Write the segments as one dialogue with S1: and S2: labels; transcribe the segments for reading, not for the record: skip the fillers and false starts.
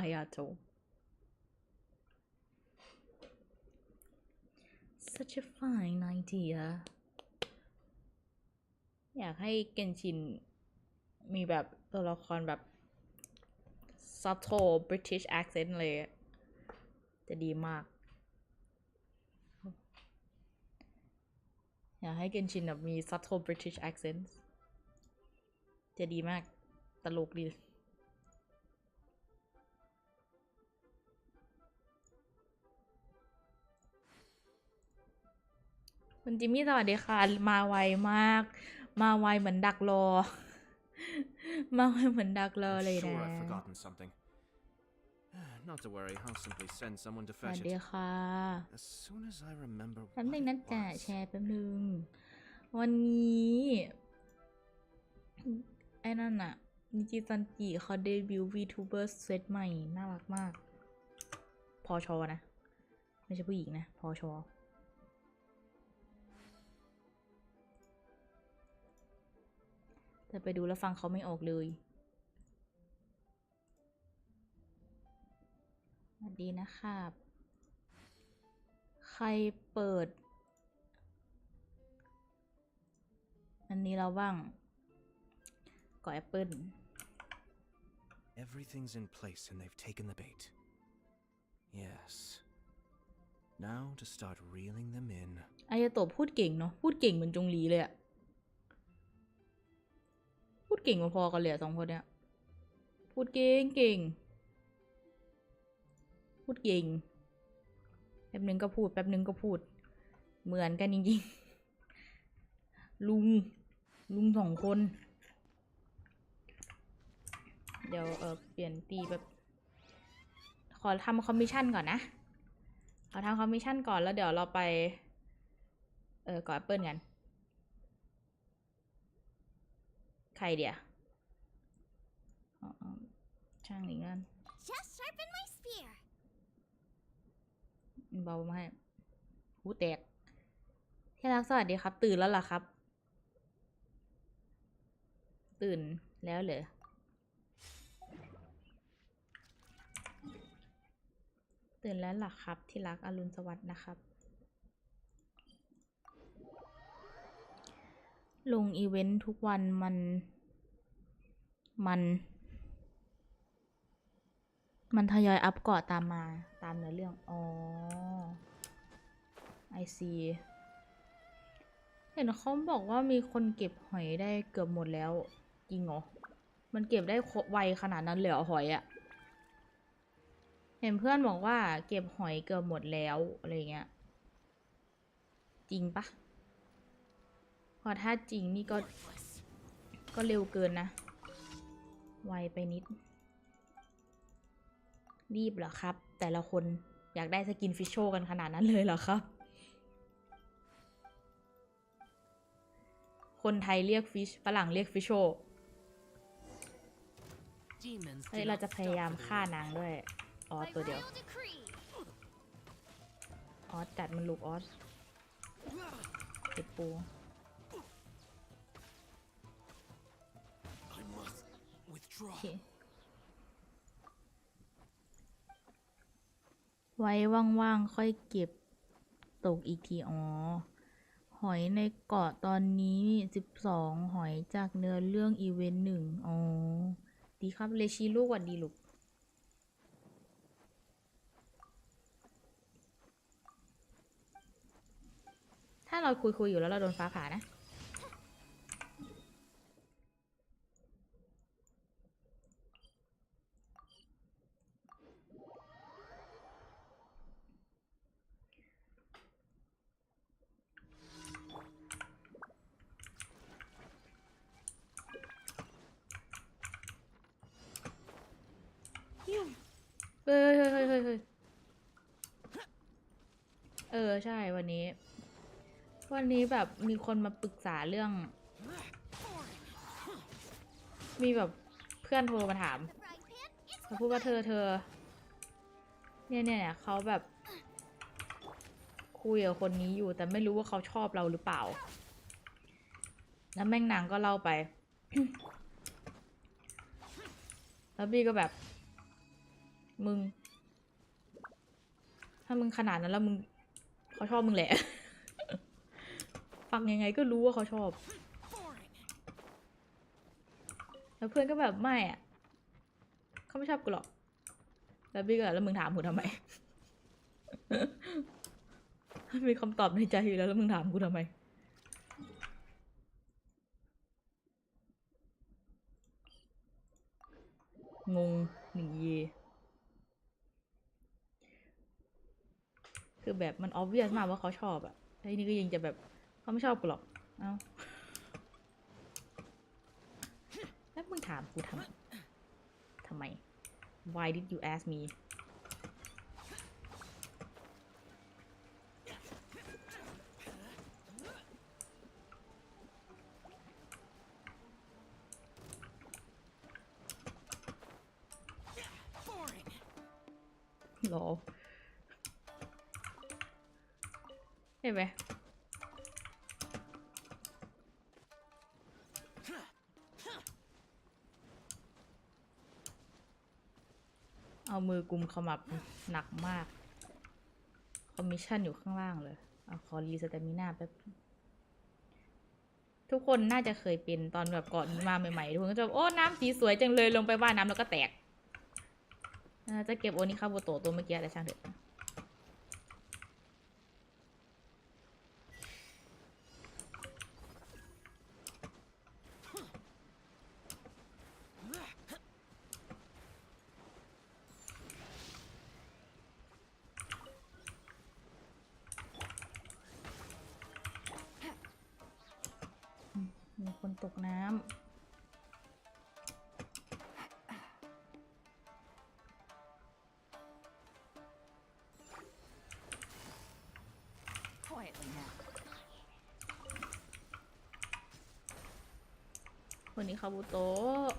S1: Ayato such a fine idea อยากให้เกนชินมีแบบตัวละครแบบ subtle British accent เลยจะดีมากอยากให้เกนชินแบบมี subtle British accent จะดีมากตลกดีคุณจิมมี่สวัสดีค่ะมาไวมากมาไวเหมือนดักรอมาไวเหมือนดักรอเลยนะ
S2: Not to worry, I'll simply send someone to
S1: สวัส
S2: fetch
S1: ดี
S2: it.
S1: ค่ะ
S2: As soon as I remember
S1: แป๊บ
S2: what
S1: นึง
S2: it
S1: นะจ๊ะ
S2: was.
S1: แชร์แป๊บนึงวันนี้ไอ้นั่นอะนิจิซันจิเขาเดบิวต์ VTuber เซตใหม่น่ารักมากพอชอนะไม่ใช่ผู้หญิงนะพอชอแต่ไปดูแล้วฟังเขาไม่ออกเลยสวัสดีนะครับใครเปิดอันนี้เราบ้างก่อแอปเปิล
S2: Everything's in place and they've taken the bait. Yes. Now to start reeling them in.
S1: อายาโตะพูดเก่งเนาะพูดเก่งเหมือนจงหลีเลยอะพูดเก่งพอๆกันเลยสองคนเนี้ยพูดเก่งเก่งพูดเก่งแป๊บนึงก็พูดแป๊บนึงก็พูดเหมือนกันจริงๆลุงสองคนเดี๋ยวเปลี่ยนปีแบบขอทำคอมมิชชั่นก่อนนะขอทำคอมมิชชั่นก่อนแล้วเดี๋ยวเราไปก่อแอปเปิลกันใครเดี๋ยวช่างนี้กันเบามาให้หูแตกที่รักสวัสดีครับตื่นแล้วล่ะครับตื่นแล้วเหรอตื่นแล้วล่ะครับที่รักอรุณสวัสดิ์นะครับลงอีเวนต์ทุกวันมันทยอยอัพเกาะตามมาตามเนื้อเรื่องอ๋อ I see เห็นเขาบอกว่ามีคนเก็บหอยได้เกือบหมดแล้วจริงเหรอมันเก็บได้ไวขนาดนั้นเลยเหรอหอยอะเห็นเพื่อนบอกว่าเก็บหอยเกือบหมดแล้วอะไรเงี้ยจริงปะพอถ้าจริงนี่ก็เร็วเกินนะไวไปนิดรีบเหรอครับแต่ละคนอยากได้สกินฟิชโชกันขนาดนั้นเลยเหรอครับคนไทยเรียกฟิชฝรั่งเรียกฟิชโชเฮ้ยเราจะพยายามฆ่านางด้วยออสตัวเดียวออสจัดมันลูกออสเก็บปูโอเคไว้ว่างๆค่อยเก็บตกอีกทีอ๋อหอยในเกาะตอนนี้12หอยจากเนื้อเรื่องอีเวนต์1อ๋อดีครับเลชีลูกหวัดดีลูกถ้าเราคุยอยู่แล้วเราโดนฟ้าผ่านะเฮ้ยใช่วันนี้แบบมีคนมาปรึกษาเรื่องมีแบบเพื่อนโทรมาถามเขาพูดว่าเธอเนี่ยเขาแบบคุยกับคนนี้อยู่แต่ไม่รู้ว่าเขาชอบเราหรือเปล่าแล้วแม่งนางก็เล่าไป แล้วบี้ก็แบบ มึงถ้ามึงขนาดนั้นแล้วมึงเขาชอบมึงแหละ ฟังยังไงก็รู้ว่าเขาชอบแล้วเพื่อนก็แบบไม่อ่ะเขาไม่ชอบกูหรอกแล้วพี่ก็แล้วมึงถามกูทำไม มีคำตอบในใจอยู่แล้วมึงถามกูทำไมงงหนีเยคือแบบมัน obvious มากว่าเขาชอบอะไอ้นี่ก็ยังจะแบบเขาไม่ชอบกูหรอกเอ้าแล้วมึงถามกูทำไม Why did you ask me หรอเห็นไหมเอามือกุมขมับหนักมากคอมมิชชั่นอยู่ข้างล่างเลยเอาขอรีสเตมิน่าแป๊บทุกคนน่าจะเคยเป็นตอนแบบก่อนมาใหม่ๆทุกคนก็จะโอ้น้ำสีสวยจังเลยลงไปว่ายน้ำแล้วก็แตกจะเก็บโอนิคาโบโตะตัวเมื่อกี้แต่ช่างเถอะมีคนตกน้ำคนนี้คาบุโตะ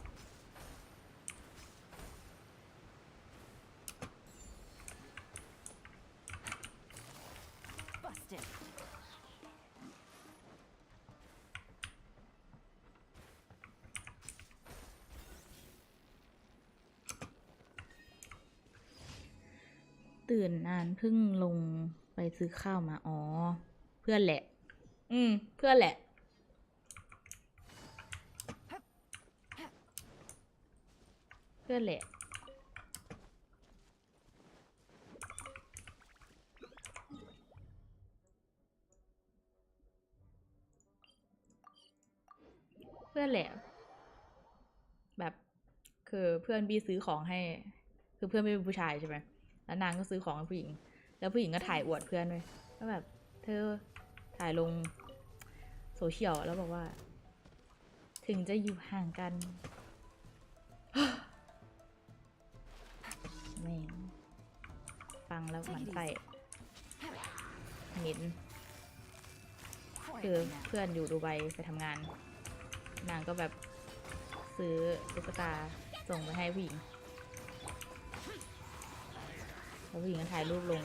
S1: ตื่นนานเพิ่งลงไปซื้อข้าวมาอ๋อเพื่อนแหละเพื่อนแหละเพื่อนแหละเพื่อนแหละแบบคือเพื่อนบี้ซื้อของให้คือเพื่อนไม่เป็นผู้ชายใช่ไหมแล้วนางก็ซื้อของให้ผู้หญิงแล้วผู้หญิงก็ถ่ายอวดเพื่อนด้วยก็แบบเธอถ่ายลงโซเชียลแล้วบอกว่าถึงจะอยู่ห่างกันแม่งฟังแล้วหมันไส้เหม็นคือเพื่อนอยู่ดูไบไปทำงานนางก็แบบซื้อตุ๊กตาส่งไปให้ผู้หญิงแล้วผู้หญิงก็ถ่ายรูปลง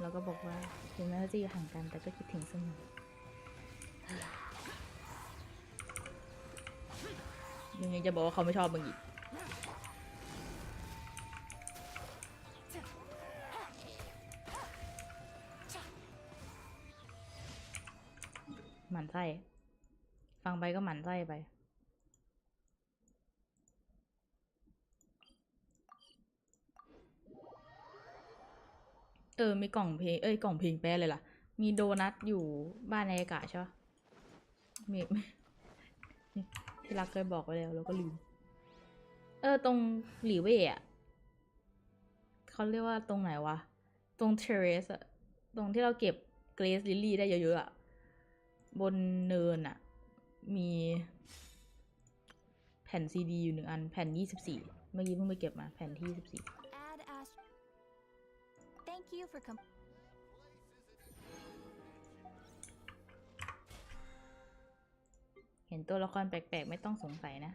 S1: แล้วก็บอกว่าถึงแม้ว่าจะอยู่ห่างกันแต่ก็คิดถึงเสมอยังจะบอกว่าเขาไม่ชอบมึงอีกหมั่นไส้ฟังไปก็หมั่นไส้ไปมีกล่องเพลงกล่องเพลงแป๊ะเลยล่ะมีโดนัทอยู่บ้านในอากาศใช่ปะมีที่รักเคยบอกไว้แล้วก็ลืมตรงหลีเว่อะเขาเรียกว่าตรงไหนวะตรงเทเรสอะตรงที่เราเก็บเกรซลิลลี่ได้เยอะๆอะบนเนินอะมีแผ่นซีดีอยู่1 อันแผ่น24เมื่อกี้เพิ่งไปเก็บมาแผ่นที่24เห็นตัวละครแปลกๆไม่ต้องสงสัยนะ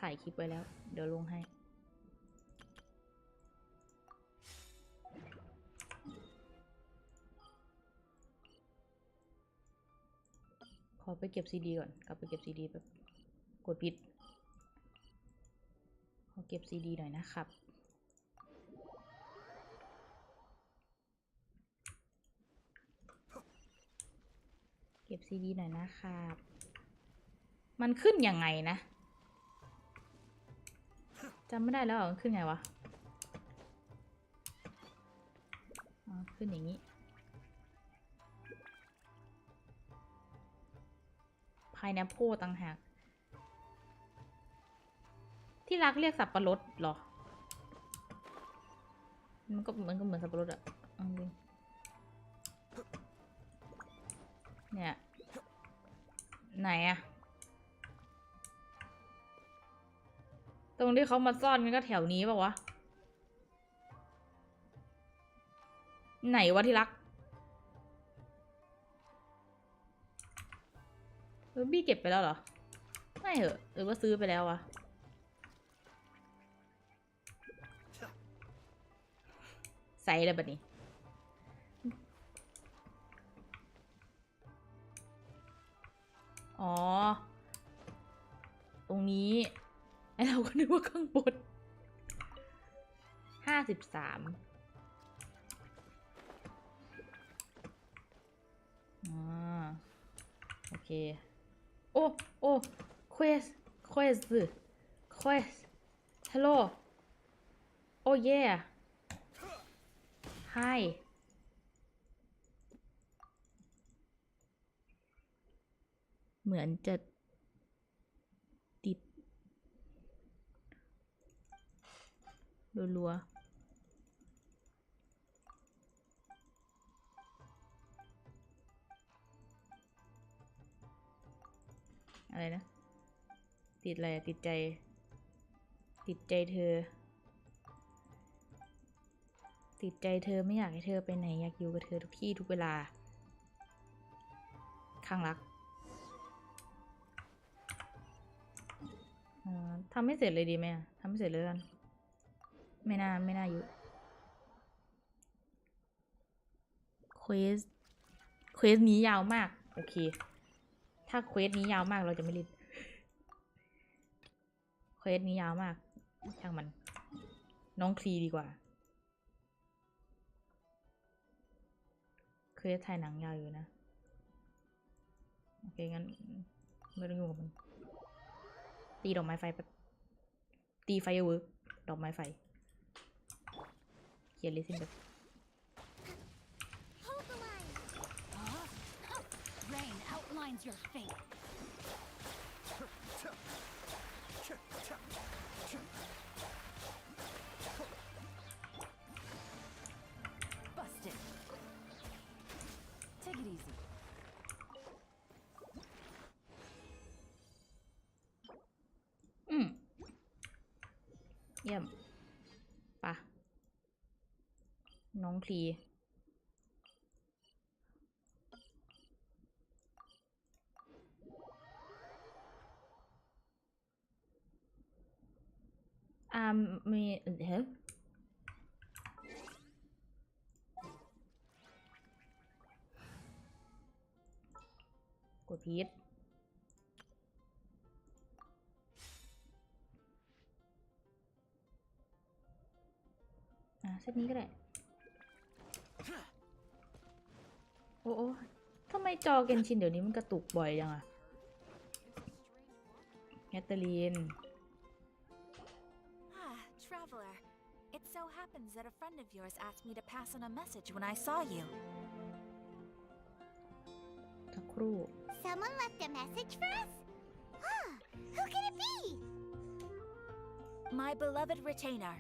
S1: ถ่ายคลิปไว้แล้วเดี๋ยวลงให้ขอไปเก็บซีดีก่อนกลับไปเก็บซีดีแบบกดผิดขอ เก็บซีดีหน่อยนะครับเก็บซีดีหน่อยนะครับมันขึ้นยังไงนะจำไม่ได้แล้วมันขึ้นไงวะขึ้นอย่างนี้พายแอปเปิลต่างหากที่รักเรียกสับปะรดเหรอมันก็เหมือนสับปะรดอะเนี่ยไหนอะตรงที่เขามาซ่อนกันก็แถวนี้ป่าวะไหนวะที่รักบี้เก็บไปแล้วเหรอไม่เหอะหรือว่าซื้อไปแล้ววะใส่เลยแบบนี้อ๋อตรงนี้ไอเราก็นึกว่าข้างบน53โอเคโอ้เควสฮัลโหลโอ้เย่ไฮเหมือนจะติดรัวอะไรนะติดอะไรติดใจเธอติดใจเธอไม่อยากให้เธอไปไหนอยากอยู่กับเธอทุกที่ทุกเวลาข้างรักทำให้เสร็จเลยดีไหมทำให้เสร็จเลยกันไม่น่าอยู่เควสนี้ยาวมากโอเคถ้าเควสนี้ยาวมากเราจะไม่รีบเควสนี้ยาวมากช่างมันน้องคลีดีกว่าเควสถ่ายหนังยาวอยู่นะโอเคงั้นไม่ต้องยุ่งกับมันตีดอกไม้ไฟแบบตีไฟเวิร์กดอกไม้ไฟเขียนลิซินแบบ
S3: Your fate. Busted. Take it easy.
S1: เยี่ยมปะน้องคลีมีเฮ้ยกดพีทเซตนี้ก็ได้โอ้ทำไมจอเกนชินเดี๋ยวนี้มันกระตุกบ่อยจังอะแคทเธอรีน
S3: Traveler, it so happens that a friend of yours asked me to pass on a message when I saw you.
S1: สักครู่
S4: Someone left a message for us? Huh, who could it be?
S3: My beloved retainer,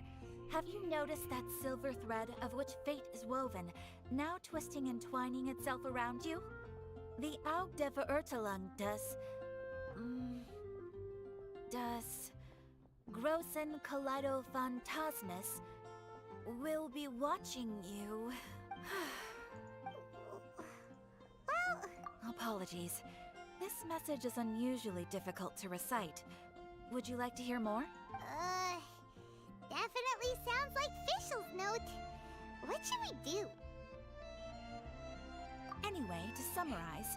S3: have you noticed that silver thread of which fate is woven, now twisting and twining itself around you? The Aug der Verurteilung does Großen Kaleido Phantasmus will be watching you.
S4: Well...
S3: Apologies. This message is unusually difficult to recite. Would you like to hear more?
S4: Definitely sounds like Fischl's note. What should we do?
S3: Anyway, to summarize,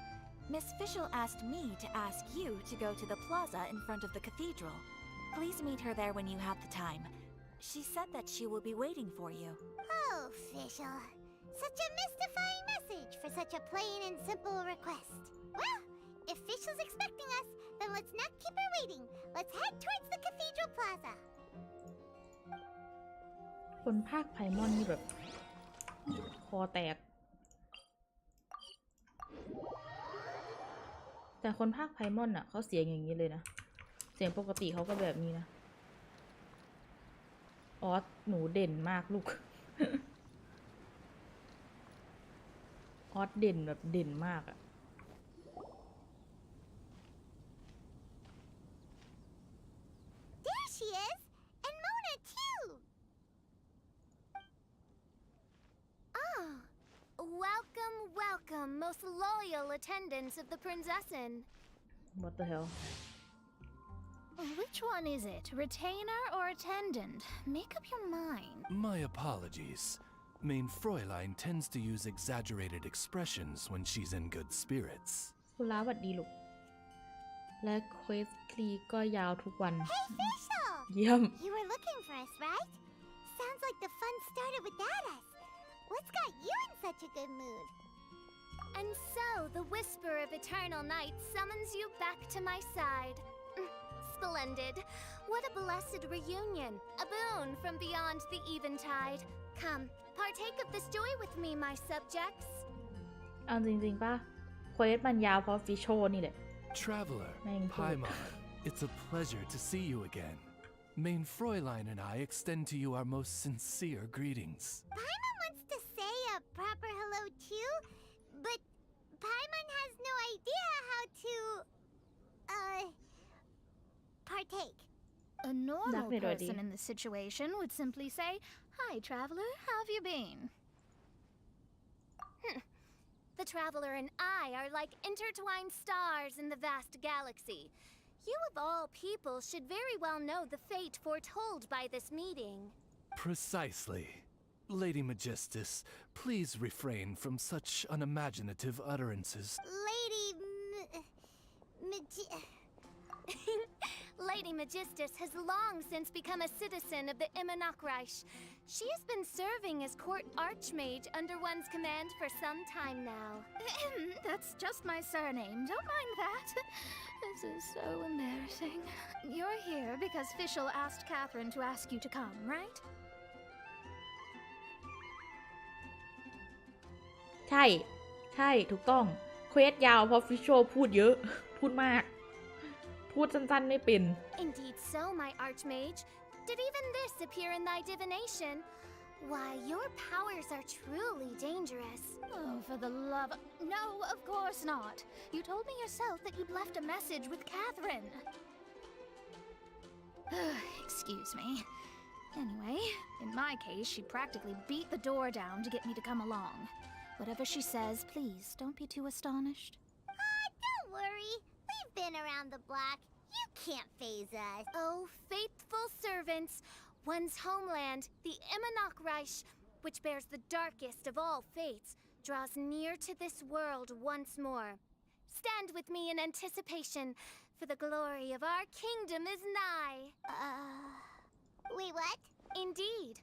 S3: Miss Fischl asked me to ask you to go to the plaza in front of the cathedral. Please meet her there when you have the time. She said that she will be waiting for you.
S4: Oh, Fischl. Such a mystifying message for such a plain and simple request. Well, if Fischl's expecting us, then let's not keep her waiting. Let's head towards the Cathedral Plaza.
S1: คนภาคไพมอนนี่แบบคอแตก แต่คนภาคไพมอนอ่ะเขาเสียงอย่างนี้เลยนะ เสียงปกติเขาก็แบบนี้นะออสหนูเด่นมากลูก ออสเด่นแบบเด่นมากอ่ะ
S4: There she is! And Mona, too!
S5: Ah, welcome, welcome, most loyal attendants of the Prinzessin.
S1: What the hell
S5: Which one is it, retainer or attendant? Make up your mind.
S2: My apologies. Main Fräulein tends to use exaggerated expressions when she's in good spirits.
S1: คุณล้าหวัดดีลูก และเควสคลีก็ยาวทุกวัน
S4: Hey, Fischl!
S1: เยี่ยม
S4: You were looking for us, right? Sounds like the fun started without us. What's got you in such a good mood?
S5: And so, the whisper of eternal night summons you back to my side. Splendid. What a blessed reunion. A boon from beyond the eventide. Come, partake of this joy with me, my subjects.
S1: เอาจริงๆป่ะเควสมันยาวเพราะฟิชโชนี่แหละ
S2: Traveler,
S1: Thank you.
S2: Paimon, it's a pleasure to see you again. Main Fräulein and I extend to you our most sincere greetings.
S4: Paimon wants to say a proper hello too, but Paimon has no idea how to, partake.
S5: A normal
S1: Definitely ready.
S5: person in this situation would simply say, "Hi, traveler, how have you been?" The traveler and I are like intertwined stars in the vast galaxy. You of all people should very well know the fate foretold by this meeting.
S2: Precisely. Lady Magistus, please refrain from such unimaginative utterances.
S4: Lady
S5: Lady Magistus has long since become a citizen of the Immanokreich. She has been serving as court archmage under one's command for some time now. That's just my surname. Don't mind that. This is so embarrassing. You're here because Fischl asked Catherine to ask you to come, right?
S1: ใช่ ใช่ ถูกต้อง เควสยาวเพราะฟิชโชพูดเยอะ พูดมาก พูดสั้นๆไม่เป็น
S5: Indeed so, my archmage. Did even this appear in thy divination? Why, your powers are truly dangerous. Oh, for the love of... No, of course not. You told me yourself that you'd left a message with Catherine. Excuse me. Anyway, in my case, she practically beat the door down to get me to come along. Whatever she says, please, don't be too astonished.
S4: Don't worry. We've been around the block. You can't faze us.
S5: Oh, faithful servants, one's homeland, the Immanokreich, which bears the darkest of all fates, draws near to this world once more. Stand with me in anticipation, for the glory of our kingdom is nigh.
S4: Wait, what?
S5: Indeed.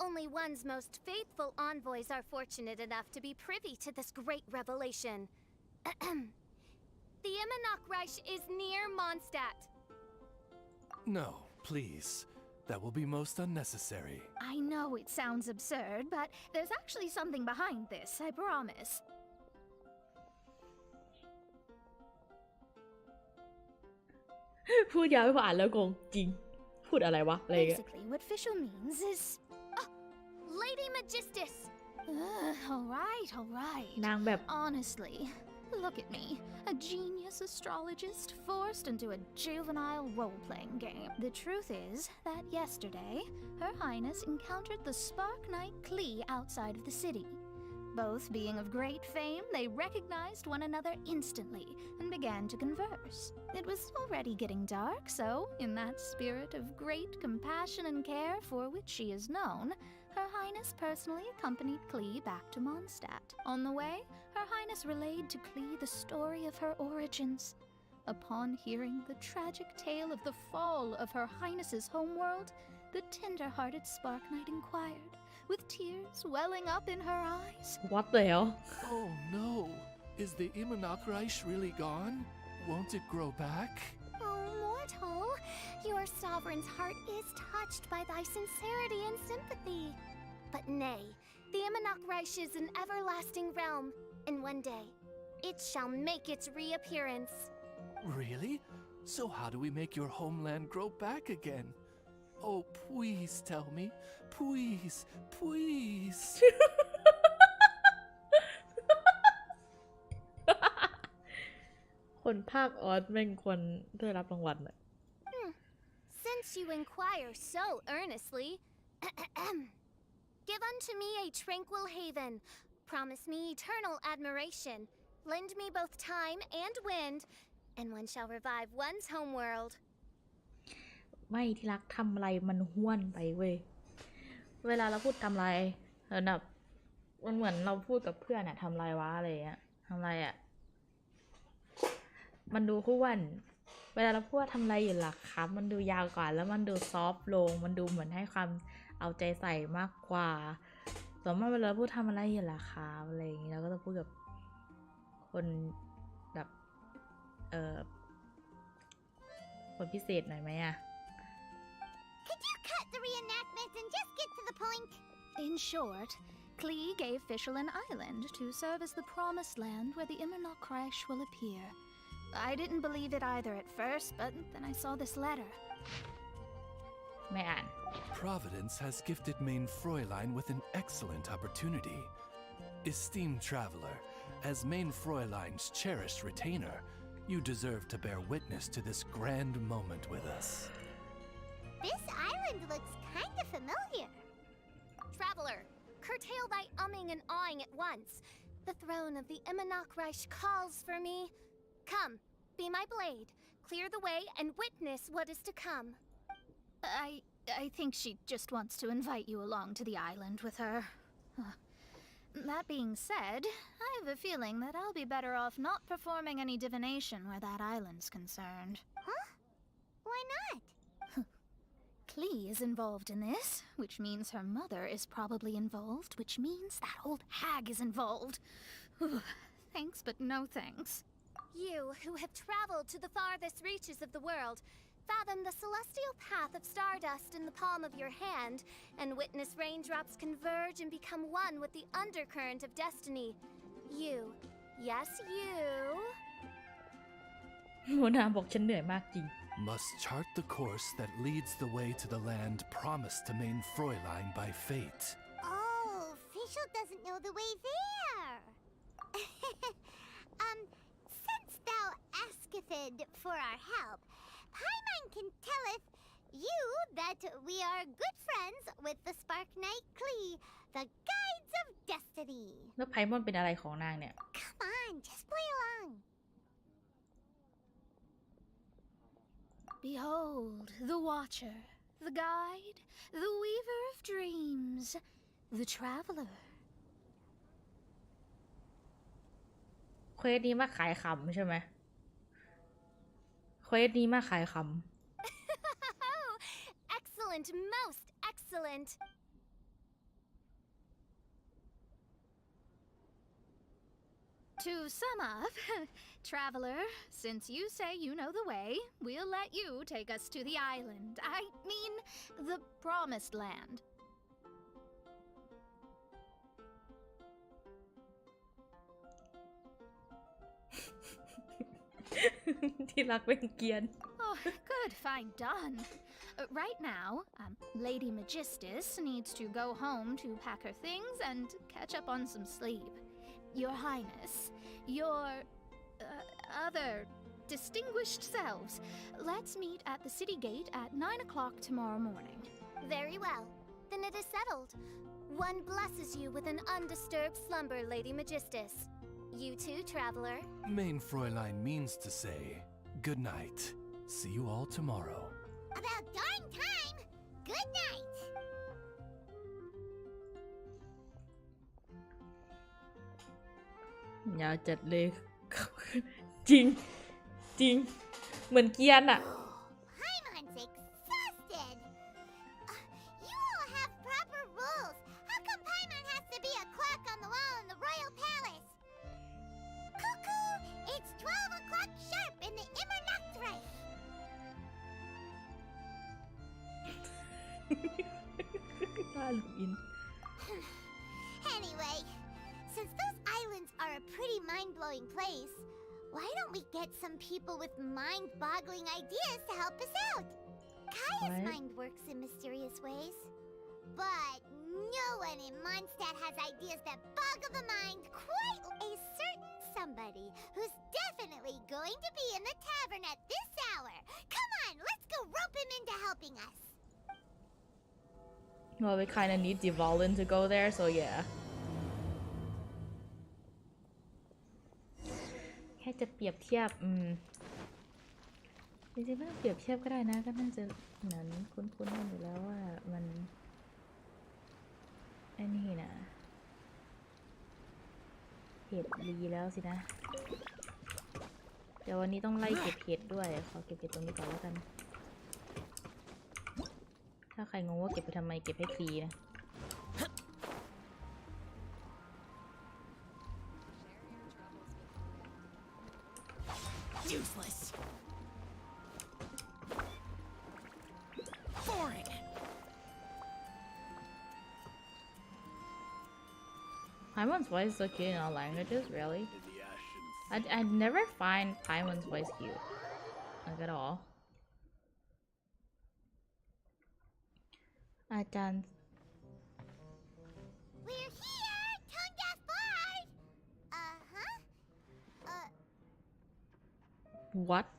S5: Only one's most faithful envoys are fortunate enough to be privy to this great revelation. The Immanokreich is near Mondstadt.
S2: No, please. That will be most unnecessary.
S5: I know it sounds absurd, but there's actually something behind this, I promise.
S1: พูดยาวไม่พออ่านแล้วงงจริง พูดอะไรวะ อะไรเงี้ย
S5: Basically, what Fischl means is... Lady Magistus! All right.
S1: นางแบบ
S5: Honestly, look at me. A genius astrologist forced into a juvenile role-playing game. The truth is that yesterday, Her Highness encountered the Spark Knight Klee outside of the city. Both being of great fame, they recognized one another instantly and began to converse. It was already getting dark, so, in that spirit of great compassion and care for which she is known, Her Highness personally accompanied Klee back to Mondstadt. On the way, Her Highness relayed to Klee the story of her origins. Upon hearing the tragic tale of the fall of Her Highness's homeworld, the tender-hearted Spark Knight inquired, with tears welling up in her eyes.
S1: What the hell?
S6: Oh no! Is the Imanok Reich really gone? Won't it grow back?
S4: Oh, mortal, your sovereign's heart is touched by thy sincerity and sympathy. But nay, the Imanok Reich is an everlasting realm, and one day, it shall make its reappearance.
S6: Really? So how do we make your homeland grow back again? Oh, please tell me. Please, please.
S1: คนภาคออสแม่งควรได้รับรางวัลอะ
S4: Since you inquire so earnestly, give unto me a tranquil haven, promise me eternal admiration, lend me both time and wind, and one shall revive one's homeworld.
S1: ไม่ที่รักทำอะไรมันห้วนไปเว้ย เวลาเราพูดทำอะไรแบบมันเหมือนเราพูดกับเพื่อนอะทำอะไรวะอะไรเงี้ยทำอะไรอะมันดูห้วน เวลาเราพูดว่าทำอะไรอยู่ล่ะครับมันดูยาวกว่าแล้วมันดูซอฟต์ลงมันดูเหมือนให้ความเอาใจใส่มากกว่าส่วนมากเวลาเราพูดทำอะไรอยู่ล่ะครับอะไรอย่างงี้เราก็จะพูดกับคนแบบคนพิเศษหน่อยไหมอะ
S4: Could you cut the reenactment and just get to the point?
S5: In short, Klee gave Fischl an island to serve as the promised land where the Imanok Reich will appear. I didn't believe it either at first, but then I saw this letter.
S1: ไม่อ่าน
S6: Providence has gifted Main Fräulein with an excellent opportunity. Esteemed traveler, as Main Fräulein's cherished retainer, you deserve to bear witness to this grand moment with us.
S4: This island looks kinda familiar. Traveler, curtail thy umming and awing at once. The throne of the Imanok Reich calls for me. Come, be my blade, clear the way, and witness what is to come.
S5: I think she just wants to invite you along to the island with her. That being said, I have a feeling that I'll be better off not performing any divination where that island's concerned.
S4: Huh? Why not?
S5: Klee is involved in this, which means her mother is probably involved, which means that old hag is involved. Thanks, but no thanks.
S4: You, who have traveled to the farthest reaches of the world, fathom the celestial path of stardust in the palm of your hand, and witness raindrops converge and become one with the undercurrent of destiny. You, yes you,
S1: โมนาบอกฉันเหนื่อยมากจริง
S6: Must chart the course that leads the way to the land promised to Main Fräulein by fate.
S4: Oh, Fischl doesn't know the way there. Since thou asketh for our help, Paimon can telleth you that we are good friends with the Spark Knight Klee, the guides of destiny.
S1: แล้วไพมอนเป็นอะไรของนางเนี่ย
S4: Come on, just play along.
S5: Behold, the Watcher, the Guide, the Weaver of Dreams, the Traveler.
S1: เควสนี้มาขายขำใช่ไหมเควสนี้มาขายข
S4: Excellent, most excellent.
S5: To sum up, Traveler, since you say you know the way, we'll let you take us to the island. I mean, the Promised Land.
S1: ำ ที่รักเป็นเกรียน
S5: Oh, good, fine, done. Right now, Lady Magistus needs to go home to pack her things and catch up on some sleep. Your Highness, your other distinguished selves, let's meet at the city gate at 9 o'clock tomorrow morning.
S4: Very well. Then it is settled. One blesses you with an undisturbed slumber, Lady Magistus. You too, traveler.
S6: Main Fräulein means to say, good night. See you all tomorrow.
S4: About darn time. Good night.
S1: ยาวจัดเลย จริง จริงเหมือนเกียนอะ
S4: Paimon's exhausted. You all have proper rules. How come Paimon has to be a clock on the wall in the royal palace? Cuckoo! It's 12 o'clock sharp in the Immernachtreich.
S1: น่าลูกอิน
S4: Anyway, since those islands are a pretty mind-blowing place, why don't we get some people with mind-boggling ideas to help us out? Kaya's
S1: What?
S4: mind works in mysterious ways. But no one in Mondstadt has ideas that boggle the mind quite a certain somebody who's definitely going to be in the tavern at this hour. Come on, let's go rope him into helping us.
S1: Well, we kind of need Devalin to go there, so yeah. แค่จะเปรียบเทียบจริงๆไม่ต้องเปรียบเทียบก็ได้นะ ก็น่าจะเหมือนคุ้นๆกันอยู่แล้วว่ามันไอ้นี่นะเห็ดรีแล้วสินะ เดี๋ยววันนี้ต้องไล่เก็บเห็ดด้วย ขอเก็บเห็ดตรงนี้ก่อนแล้วกัน ถ้าใครงงว่าเก็บไปทำไมเก็บให้ฟรีนะ
S7: Useless. Boring.
S1: Paimon's voice is so cute in all languages, really? I never find Paimon's voice cute. Like at all. อาจารย์
S4: We're here, Tongue Deaf Bard!
S1: What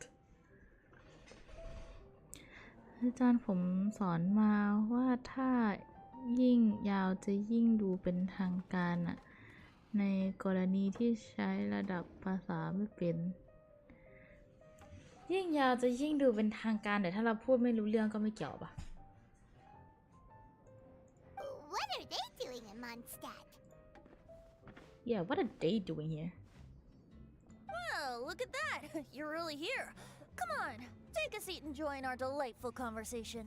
S1: อาจารย์ผมสอนมาว่าถ้ายิ่งยาวจะยิ่งดูเป็นทางการอะในกรณีที่ใช้ระดับภาษาไม่เป็นยิ่งยาวจะยิ่งดูเป็นทางการแต่ถ้าเราพูดไม่รู้เรื่องก็ไม่เกี่ยวปะ
S4: What are they doing in Mondstadt?
S1: Yeah, what are they doing here?
S7: Well, look at that. You're really here. Come on, take a seat and join our delightful conversation.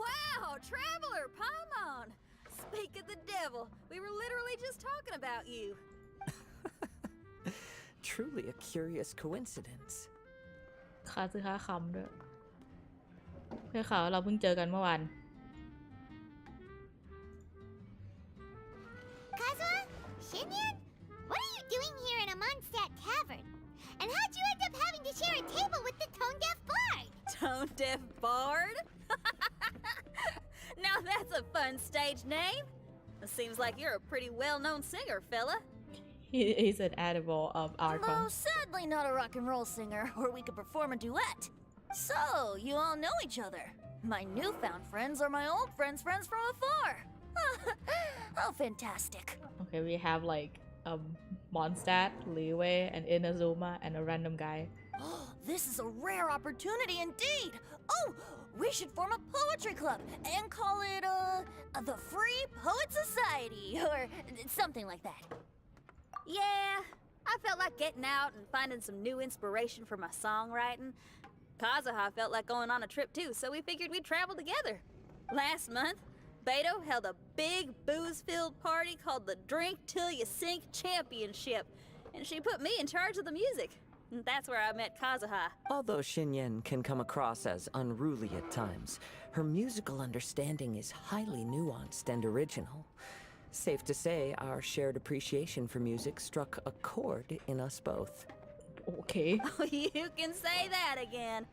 S7: Wow, Traveler Paimon! Speak of the devil, we were literally just talking about you.
S8: Truly a curious coincidence.
S1: ค่าซื้อค่าคำด้วยเพื่อข่าวเราเพิ่งเจอกันเมื่อวาน
S4: Kazuha? Shinyan? What are you doing here in a Mondstadt tavern? And how'd you end up having to share a table with the Tone Deaf Bard?
S7: Tone Deaf Bard? Now that's a fun stage name. Seems like you're a pretty well-known singer, fella.
S1: He's an animal of icon.
S7: Most sadly not a rock and roll singer, or we could perform a duet. So, you all know each other. My newfound friends are my old friends' friends from afar. How fantastic.
S1: Okay, we have like Mondstadt, Liyue, and Inazuma, and a random guy.
S7: This is a rare opportunity indeed. Oh, we should form a poetry club and call it, the Free Poet Society, or something like that. Yeah, I felt like getting out and finding some new inspiration for my songwriting. Kazuha felt like going on a trip too, so we figured we'd travel together. Last month, Beto held a big booze-filled party called the Drink Till You Sink Championship, and she put me in charge of the music. And that's where I met Kazuha.
S8: Although Shinyen can come across as unruly at times, her musical understanding is highly nuanced and original. Safe to say, our shared appreciation for music struck a chord in us both.
S1: Okay.
S7: Oh, you can say that again.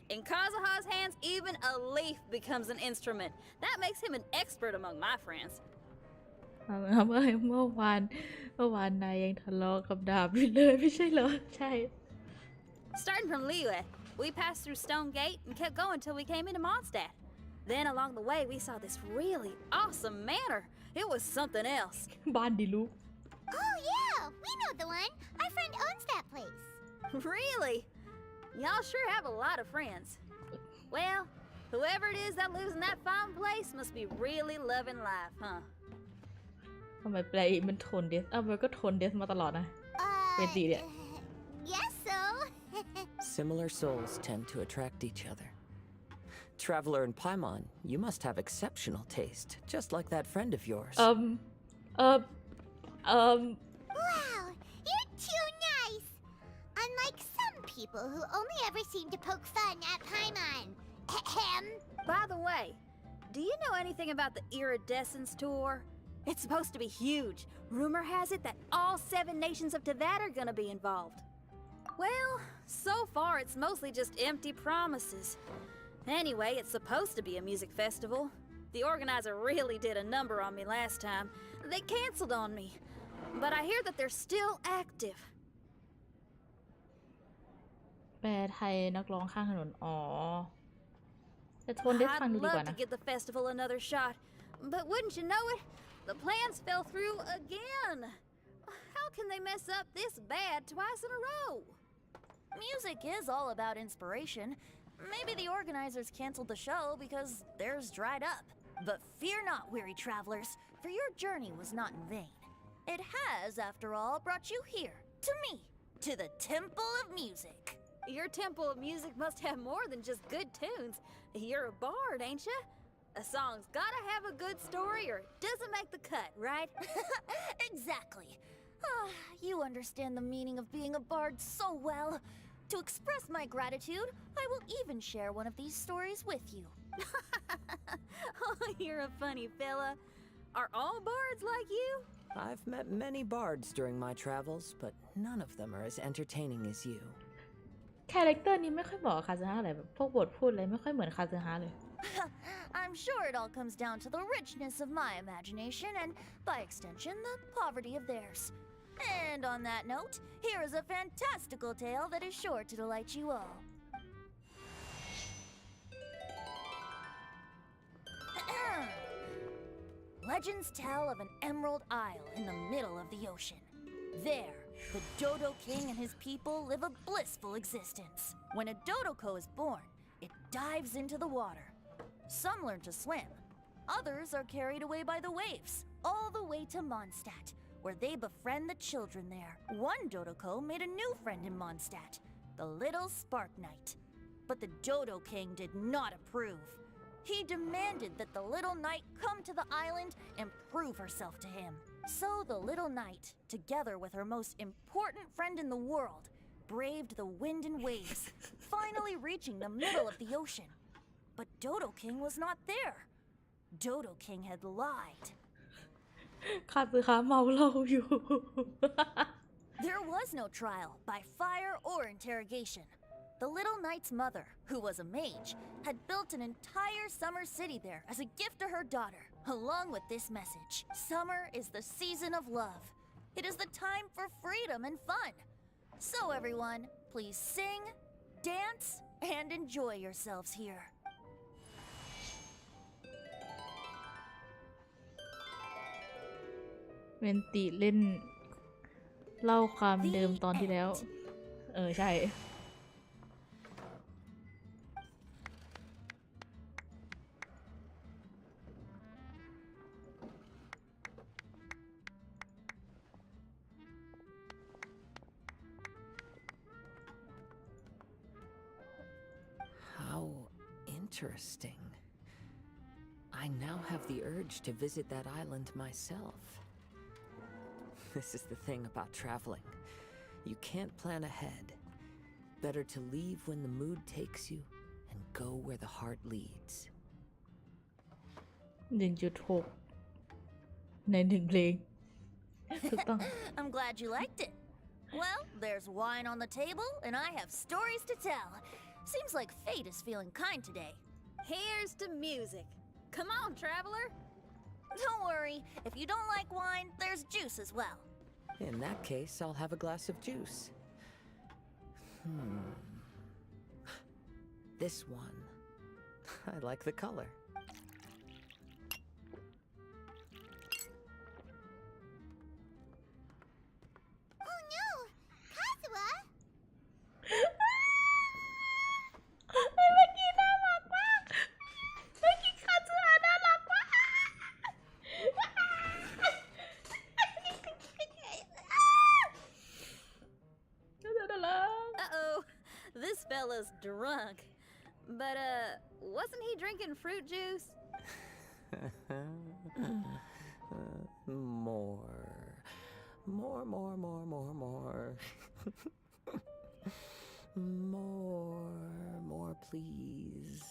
S7: In Kazuha's hands, even a leaf becomes an instrument. That makes him an expert among my friends.
S1: เมื่อวานนายยังทะเลาะกับดาบอยู่เลยไม่ใช่เหรอ ใช่
S7: Starting from Liyue, we passed through Stone Gate and kept going till we came into Mondstadt. Then along the way, we saw this really awesome manor. It was something else.
S1: บ้านดีลูก
S4: Oh yeah, we know the one. Our friend owns that place.
S7: Really? Y'all sure have a lot of friends. Well, whoever it is that lives in that fine place must be really loving life, huh?
S1: ทำไมแปลมันทนเดสมันก็ทนเดสมาตลอดนะ เป็นดีเนี่ย
S4: Yes so.
S8: Similar souls tend to attract each other. Traveler and Paimon, you must have exceptional taste, just like that friend of yours.
S1: um
S4: Wow, you're too nice! Unlike some people who only ever seem to poke fun at Paimon. Ahem.
S9: By the way, do you know anything about the Iridescence Tour? It's supposed to be huge. Rumor has it that all 7 nations of Tevat are gonna be involved. Well, so far it's mostly just empty promises. Anyway, it's supposed to be a music festival. The organizer really did a number on me last time. They canceled on me. But I hear that they're still active.
S1: แปลไทยนักร้องข้างถนนอ๋อแต่ทนได้ฟัง
S9: I'd
S1: ดูดีกว่า
S9: love to
S1: นะ
S9: give the festival another shot. But wouldn't you know it? The plans fell through again. How can they mess up this bad twice in a row?
S7: Music is all about inspiration. Maybe the organizers canceled the show because theirs dried up. But fear not, weary travelers, for your journey was not in vain. It has, after all, brought you here, to me, to the Temple of Music.
S9: Your Temple of Music must have more than just good tunes. You're a bard, ain't ya? A song's gotta have a good story or it doesn't make the cut, right?
S7: Exactly. Ah, you understand the meaning of being a bard so well. To express my gratitude, I will even share one of these stories with you.
S9: Oh, you're a funny fella. Are all bards like you?
S8: I've met many bards during my travels, but none of them are as entertaining as you.
S1: คาแรคเตอร์นี้ไม่ค่อยเหมาะกับคาซึฮะอะไรแบบพวกบทพูดอะไรไม่ค่อยเหมือนคาซึฮะเลย
S7: I'm sure it all comes down to the richness of my imagination and, by extension, the poverty of theirs. And on that note, here is a fantastical tale that is sure to delight you all. Legends tell of an emerald isle in the middle of the ocean. There, the Dodo King and his people live a blissful existence. When a Dodoko is born, it dives into the water. Some learn to swim. Others are carried away by the waves, all the way to Mondstadt, where they befriend the children there. One Dodoko made a new friend in Mondstadt, the little Spark Knight. But the Dodo King did not approve. He demanded that the little knight come to the island and prove herself to him. So the little knight, together with her most important friend in the world, braved the wind and waves, finally reaching the middle of the ocean. But Dodo King was not there. Dodo King had lied.
S1: คาซึฮะเมาเหล้าอยู่
S7: There was no trial by fire or interrogation. The little knight's mother, who was a mage, had built an entire summer city there as a gift to her daughter, along with this message. Summer is the season of love. It is the time for freedom and fun. So everyone, please sing, dance, and enjoy yourselves here.
S1: เวนติเล่นเล่าความเดิมตอนที่แล้ว ใช่
S8: How interesting. I now have the urge to visit that island myself. This is the thing about traveling. You can't plan ahead. Better to leave when the mood takes you and go where the heart leads.
S1: 1.6 ใน 1 เพลง ถูกต้อง
S7: I'm glad you liked it. Well, there's wine on the table, and I have stories to tell. Seems like fate is feeling kind today.
S9: Here's to music. Come on, traveler.
S7: Don't worry, if you don't like wine, there's juice as well.
S8: In that case, I'll have a glass of juice. This one. I like the color.
S4: Oh no! Kazuha!
S1: เมื่อกี้น่ารักมาก เมื่อกี้คาซึฮะน่ารักมาก น่ารัก
S9: Uh-oh. This fella's drunk. But, wasn't he drinking fruit juice?
S8: More. More. More, please.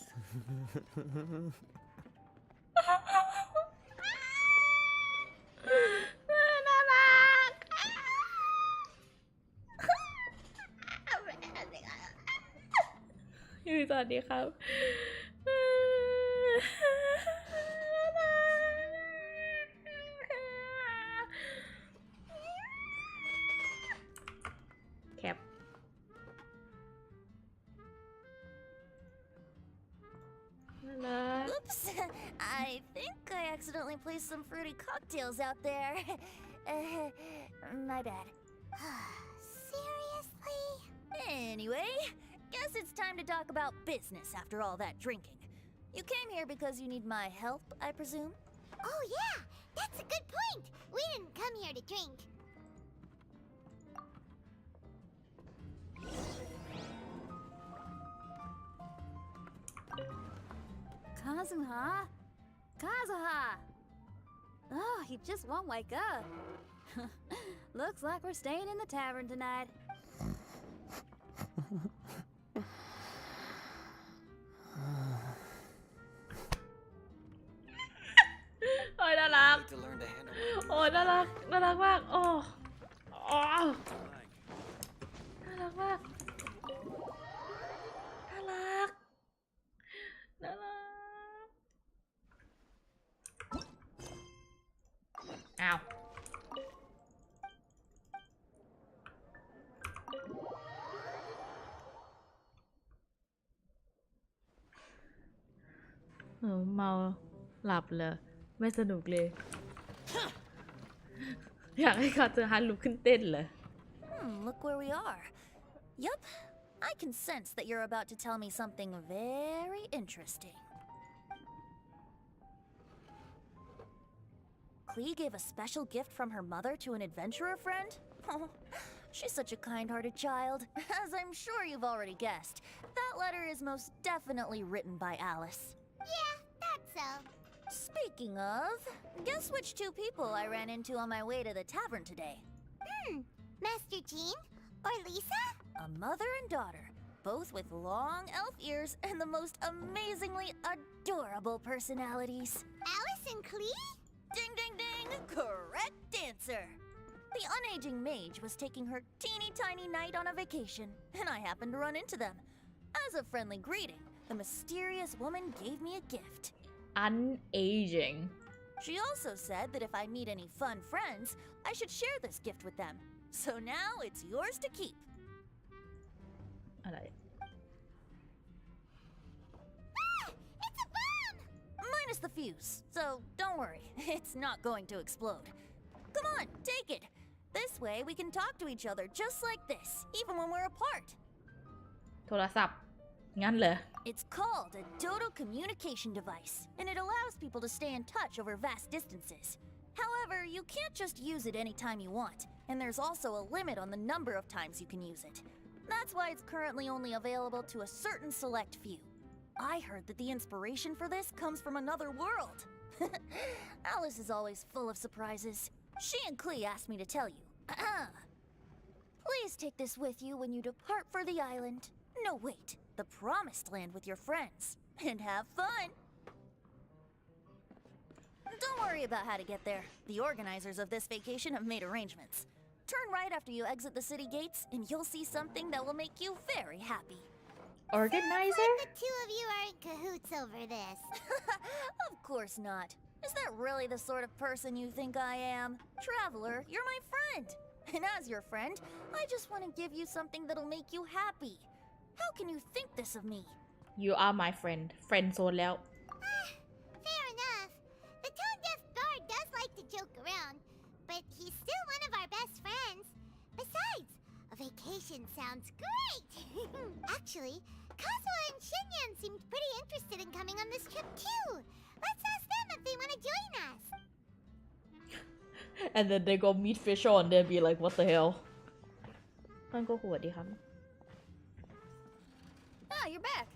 S1: น่ารักยูสวัสดีครับแคป
S7: Oops! I think I accidentally placed some fruity cocktails out there. My bad.
S4: Seriously?
S7: Anyway, guess it's time to talk about business after all that drinking. You came here because you need my help, I presume?
S4: Oh yeah, that's a good point. We didn't come here to drink.
S9: Kazuha! Oh, he just won't wake up. Looks like we're staying in the tavern tonight.
S1: โอ้ยน่ารัก
S2: Need to learn to handle my
S1: โอ้ยน่ารักมากโอ้น่ารักมากน่ารักอ้าวเมาหลับเลยไม่สนุกเลย อยากให้คาเจอฮันลุกขึ้นเต้นเลย
S7: Look where we are. Yup, I can sense that you're about to tell me something very interesting. Klee gave a special gift from her mother to an adventurer friend? Oh, she's such a kind-hearted child. As I'm sure you've already guessed, that letter is most definitely written by Alice.
S4: Yeah, that's so.
S7: Speaking of, guess which two people I ran into on my way to the tavern today?
S4: Master Jean? Or Lisa?
S7: A mother and daughter, both with long elf ears and the most amazingly adorable personalities.
S4: Alice and Klee?
S7: Ding ding ding! Correct answer! The unaging mage was taking her teeny tiny knight on a vacation, and I happened to run into them. As a friendly greeting, the mysterious woman gave me a gift.
S1: unaging
S7: She also said that if I meet any fun friends, I should share this gift with them. So now it's yours to keep.
S1: อะไร
S4: It's a bomb!
S7: Minus the fuse, so don't worry, it's not going to explode. Come on, take it. This way we can talk to each other just like this, even when we're apart.
S1: โทรศัพท์งั้นเหรอ
S7: It's called a Dodo communication device, and it allows people to stay in touch over vast distances. However, you can't just use it anytime you want, and there's also a limit on the number of times you can use it. That's why it's currently only available to a certain select few. I heard that the inspiration for this comes from another world. Alice is always full of surprises. She and Klee asked me to tell you. Please take this with you when you depart for the island. No, wait, the promised land with your friends. And have fun! Don't worry about how to get there. The organizers of this vacation have made arrangements. Turn right after you exit the city gates, and you'll see something that will make you very happy.
S1: organizer
S4: The two of you are in cahoots over this.
S7: Of course not. Is that really the sort of person you think I am? Traveler, you're my friend. And as your friend, I just want to give you something that'll make you happy. How can you think this of me?
S1: you are my friend zone แล้ว
S4: Fair enough. The tone-deaf bard does like to joke around, but he's still one of our best friends. Besides, a vacation sounds great. Actually, Kazuha and Shinyan seemed pretty interested in coming on this trip too. Let's ask them if they want to join us.
S1: and then they go meet fish on they'll be like what the hell นั่นก็หัวดีครับ
S9: you're back.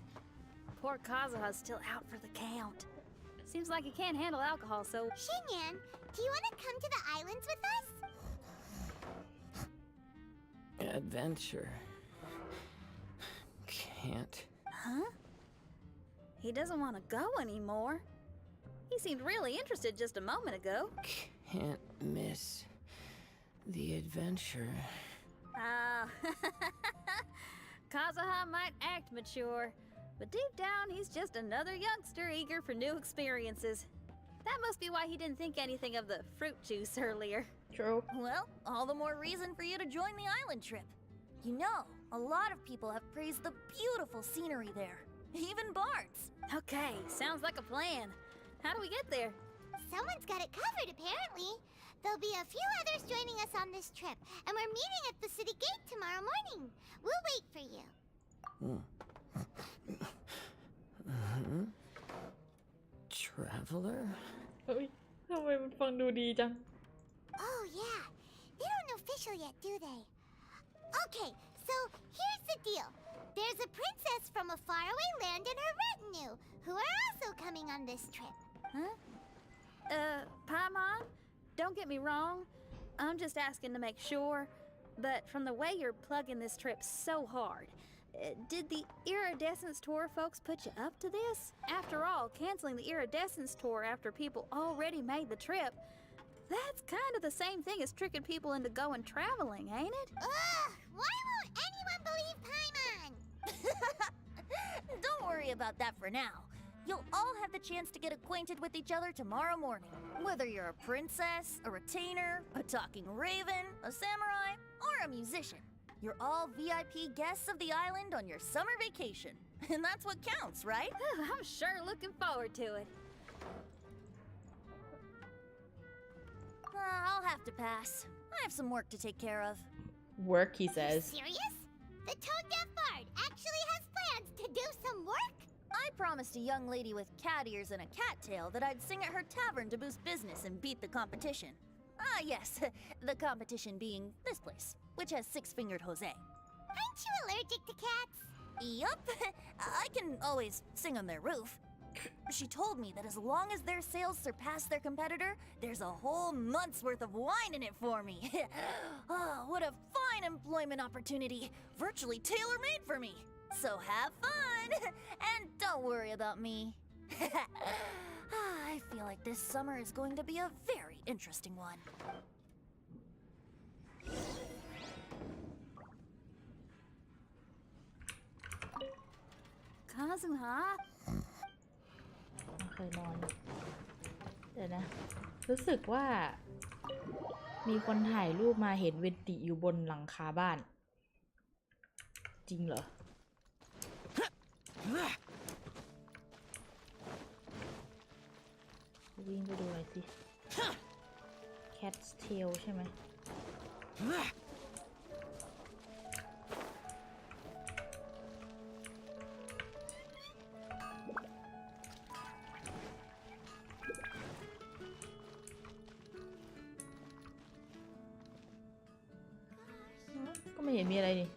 S9: Poor Kazuha's still out for the count. Seems like he can't handle alcohol, so...
S4: Xinyan, do you want to come to the islands with us?
S8: Adventure. Can't.
S9: Huh? He doesn't want to go anymore. He seemed really interested just a moment ago.
S8: Can't miss the adventure.
S9: Ah, Kazuha might act mature, but deep down he's just another youngster eager for new experiences. That must be why he didn't think anything of the fruit juice earlier.
S1: True.
S7: Well, all the more reason for you to join the island trip. You know, a lot of people have praised the beautiful scenery there. Even Bart's.
S9: Okay, sounds like a plan. How do we get there?
S4: Someone's got it covered, apparently. There'll be a few others joining us on this trip, and we're meeting at the city gate tomorrow morning. We'll wait for you.
S8: Traveler?
S1: เฮ้ยทำไมมันฟังดูดีจัง
S4: Oh, yeah. They don't know official yet, do they? Okay, so here's the deal. There's a princess from a faraway land and her retinue, who are also coming on this trip.
S9: Huh? Paimon, don't get me wrong. I'm just asking to make sure. But from the way you're plugging this trip so hard, did the Iridescence Tour folks put you up to this? After all, canceling the Iridescence Tour after people already made the trip, that's kind of the same thing as tricking people into going traveling, ain't it?
S4: Ugh! Why won't anyone believe Paimon?
S7: Don't worry about that for now. You'll all have the chance to get acquainted with each other tomorrow morning. Whether you're a princess, a retainer, a talking raven, a samurai, or a musician. You're all VIP guests of the island on your summer vacation. And that's what counts, right?
S9: I'm sure looking forward to it.
S7: I'll have to pass. I have some work to take care of.
S1: work he says
S4: Serious? The Toad-Deaf Bard actually has plans to do some work?
S7: I promised a young lady with cat ears and a cat tail that I'd sing at her tavern to boost business and beat the competition. Ah, yes, the competition being this place, which has six-fingered Jose.
S4: Aren't you allergic to cats?
S7: Yup, I can always sing on their roof. She told me that as long as their sales surpass their competitor, there's a whole month's worth of wine in it for me. Oh, what a fine employment opportunity, virtually tailor-made for me. So have fun, and don't worry about me. I feel like this summer is going to be a very interesting one.
S9: Kazuha?
S1: เคยนอน เดี๋ยวนะ รู้สึกว่า มีคนถ่ายรูปมาเห็นเวนติอยู่บนหลังคาบ้าน จริงเหรอ วิ่งไปดูหน่อยสิ Cat's tail ใช่ไหม ก็ไม่เห็นมีอะไรนี่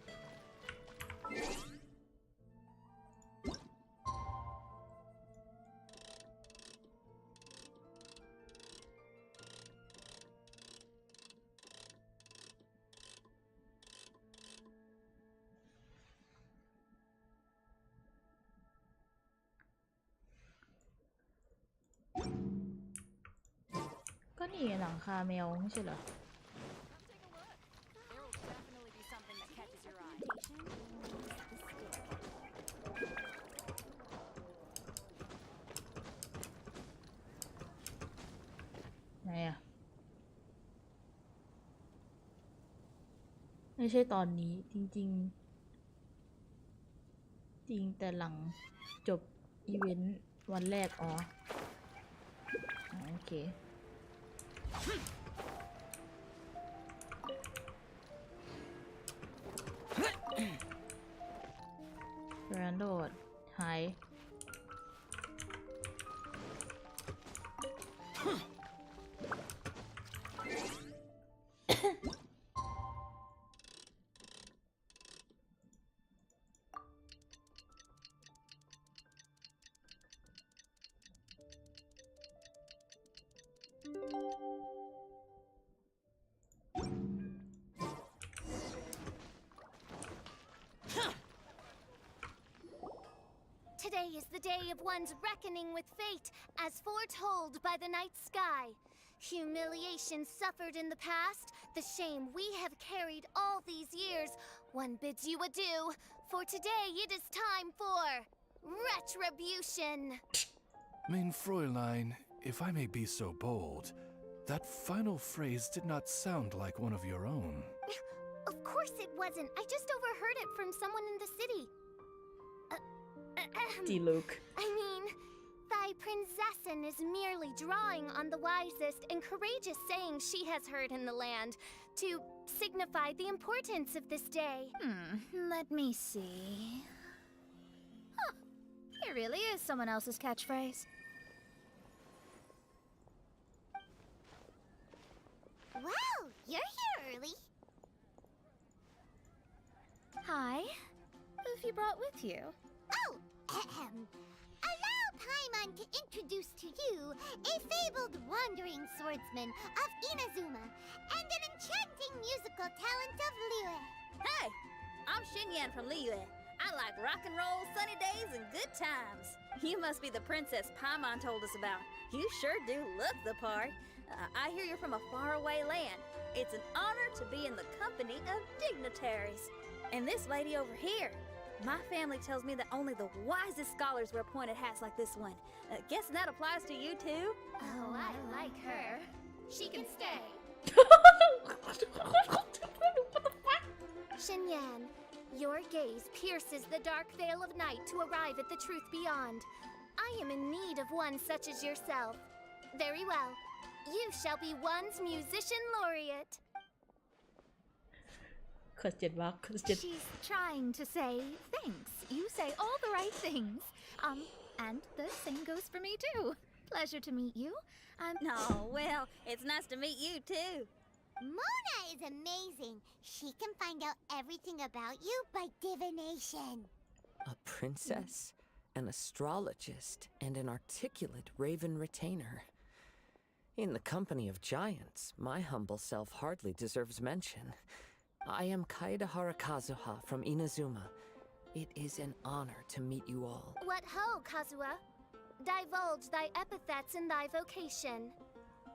S1: ก็นี่หลังคาแมวไม่ใช่เหรอ ไหนอะไม่ใช่ตอนนี้จริงๆ จริงแต่หลังจบอีเวนต์วันแรกอ๋อโอเค แรนโดดหาย
S10: Today is the day of one's reckoning with fate, as foretold by the night sky. Humiliation suffered in the past, the shame we have carried all these years, one bids you adieu, for today it is time for retribution.
S6: Main Fräulein, if I may be so bold, that final phrase did not sound like one of your own.
S10: Of course it wasn't. I just overheard it from someone in the city.
S1: Luke.
S10: I mean, thy prinzessin is merely drawing on the wisest and courageous sayings she has heard in the land to signify the importance of this day.
S5: Let me see. Huh. It really is someone else's catchphrase.
S4: Wow, you're here early.
S5: Hi. Who have you brought with you?
S4: Oh, allow Paimon to introduce to you a fabled wandering swordsman of Inazuma and an enchanting musical talent of Liyue.
S9: Hey, I'm Xinyan from Liyue. I like rock and roll, sunny days, and good times. You must be the princess Paimon told us about. You sure do look the part. I hear you're from a faraway land. It's an honor to be in the company of dignitaries. And this lady over here, my family tells me that only the wisest scholars wear pointed hats like this one. Guessing that applies to you too?
S10: Oh, I like her. She can stay. Xinyan, your gaze pierces the dark veil of night to arrive at the truth beyond. I am in need of one such as yourself. Very well. You shall be one's musician laureate.
S1: Question mark.
S5: She's trying to say thanks. You say all the right things. And the same goes for me too. Pleasure to meet you.
S9: Oh, well, it's nice to meet you too.
S4: Mona is amazing. She can find out everything about you by divination.
S8: A princess, an astrologist, and an articulate raven retainer. In the company of giants, my humble self hardly deserves mention. I am Kaida Harakazuha from Inazuma. It is an honor to meet you all.
S10: What ho, Kazuha? Divulge thy epithets and thy vocation.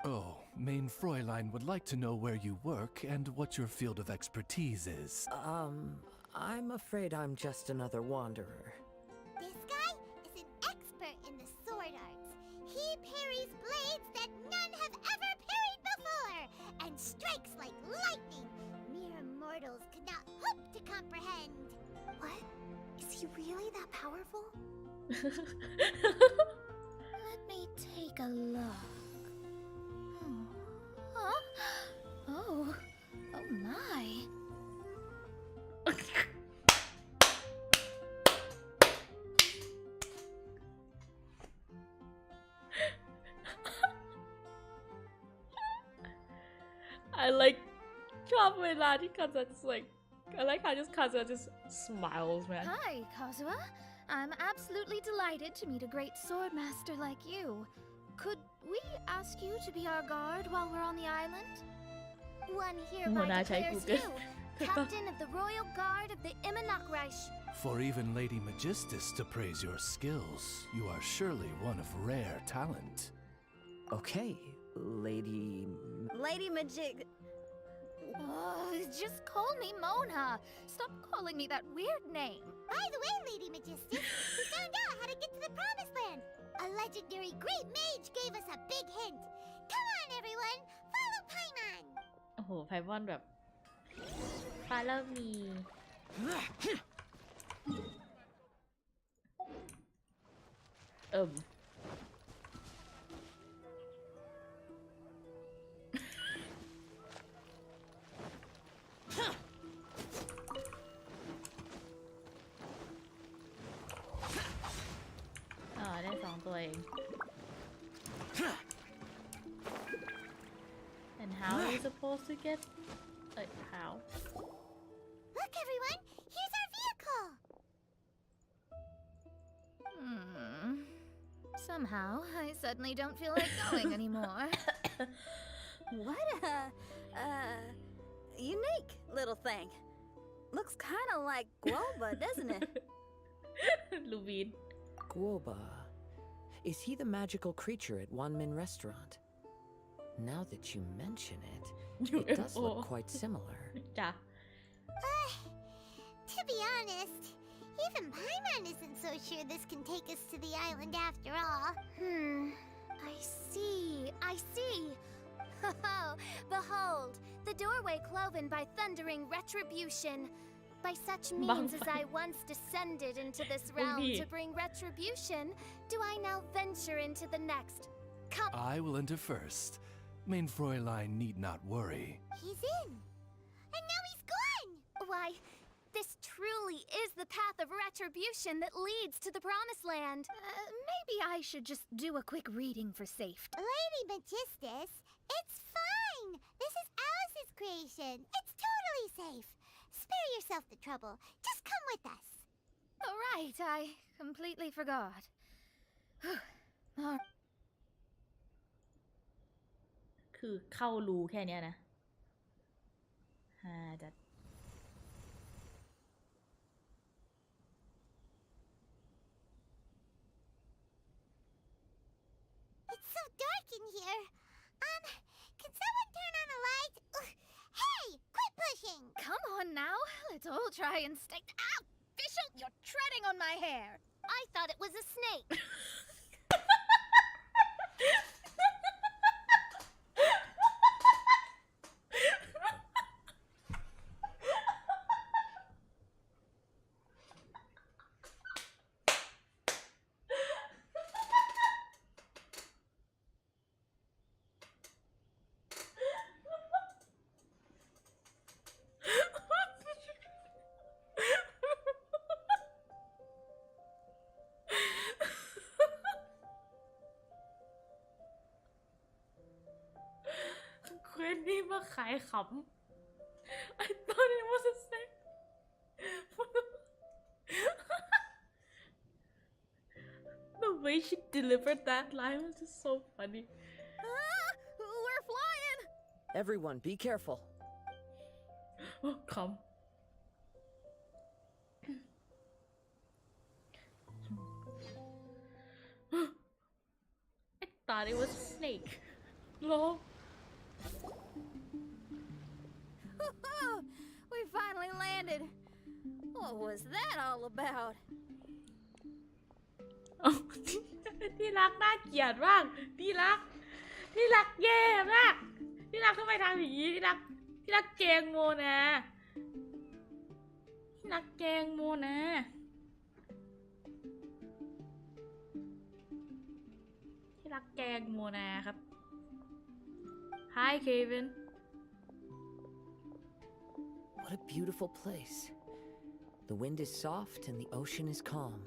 S6: Oh, Main Fräulein would like to know where you work and what your field of expertise is.
S8: I'm afraid I'm just another wanderer.
S4: This guy is an expert in the sword arts. He parries blades that none have ever parried before, and strikes like lightning. Mere mortals could not hope to comprehend.
S10: What? Is he really that powerful?
S5: Let me take a look. Huh? Oh my.
S1: I like ชอบเวลาที่ Kazuha just like I like how just Kazuha just smiles, man.
S5: Hi, Kazuha. I'm absolutely delighted to meet a great sword master like you. Could we ask you to be our guard while we're on the island?
S10: One hereby
S1: Monaใช้
S10: declares
S1: Google
S10: you, Captain of the Royal Guard of the Immonakreich.
S6: For even Lady Magistus to praise your skills, you are surely one of rare talent.
S8: Okay,
S9: Lady Majig...
S5: Oh, just call me Mona. Stop calling me that weird name.
S4: By the way, Lady Magistus, we found out how to get to the Promised Land. A legendary great mage gave us a big hint. Come on, everyone, follow Paimon.
S1: โอ้โหไพมอนแบบ Follow me ได้2ตัวเอง And how are you supposed to get like how
S4: Look, everyone, here's our vehicle.
S5: Somehow, I suddenly don't feel like going anymore.
S9: What a unique little thing. Looks kind of like guava, doesn't it?
S1: ลูบิน
S8: Guoba. Is he the magical creature at Wanmin Restaurant? Now that you mention it, it does look quite similar.
S1: จ้ะ
S4: To be honest, even Paimon isn't so sure this can take us to the island after all.
S10: I see. Behold, the doorway cloven by thundering retribution. By such means as I once descended into this realm to bring retribution, do I now venture into the next? Come.
S6: I will enter first. Main Fräulein need not worry.
S4: He's in. And now he's gone!
S10: Why, this truly is the path of retribution that leads to the Promised Land.
S5: Maybe I should just do a quick reading for safety.
S4: Lady Magistus, it's fine. This is Alice's creation. It's totally safe. Spare yourself the trouble. Just come with us.
S5: Oh, right, I completely forgot. All
S1: คือเข้ารูแค่เนี้ยนะจัด
S4: It's so dark in here. Can someone turn on a light? Ugh. Hey, quit pushing.
S5: Come on now, let's all try and stay. Ow! Fischl, you're treading on my hair.
S10: I thought it was a snake.
S1: เควสนี่มาขายขำ I thought it was a snake The way she delivered that line was just so funny.
S9: We're flying!
S8: Everyone, be careful.
S1: ขำ I thought it was a snake. Lol.
S9: We finally landed. What was that all about?
S1: ที่รักน่าเกลียดมากที่รักแย่มากที่รักทำไมทำอย่างนี้ที่รักแกล้งโมนะที่รักแกล้งโมนะที่รักแกล้งโมนะครับ Hi Kevin.
S8: What a beautiful place. The wind is soft and the ocean is calm.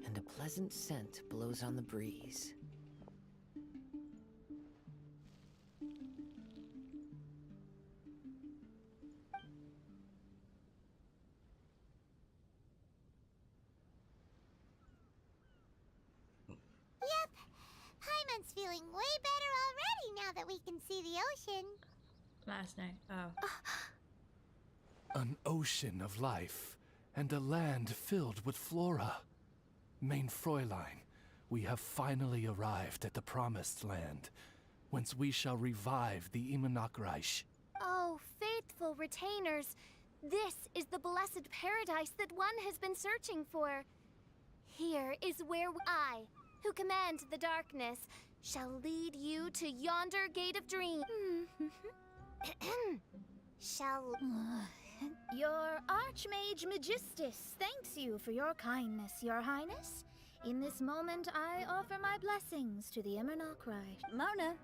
S8: And a pleasant scent blows on the breeze.
S4: Yep. Paimon's feeling way better already now that we can see the ocean.
S1: Last night. Oh.
S6: An ocean of life and a land filled with flora. Main Fräulein, we have finally arrived at the Promised Land, whence we shall revive the Immonachreich.
S10: Oh, faithful retainers, this is the blessed paradise that one has been searching for. Here is where I, who command the darkness, shall lead you to yonder gate of dreams. Shall...
S5: Your Archmage Magistus thanks you for your kindness, Your Highness. In this moment, I offer my blessings to the Immonachreich.
S9: Mona,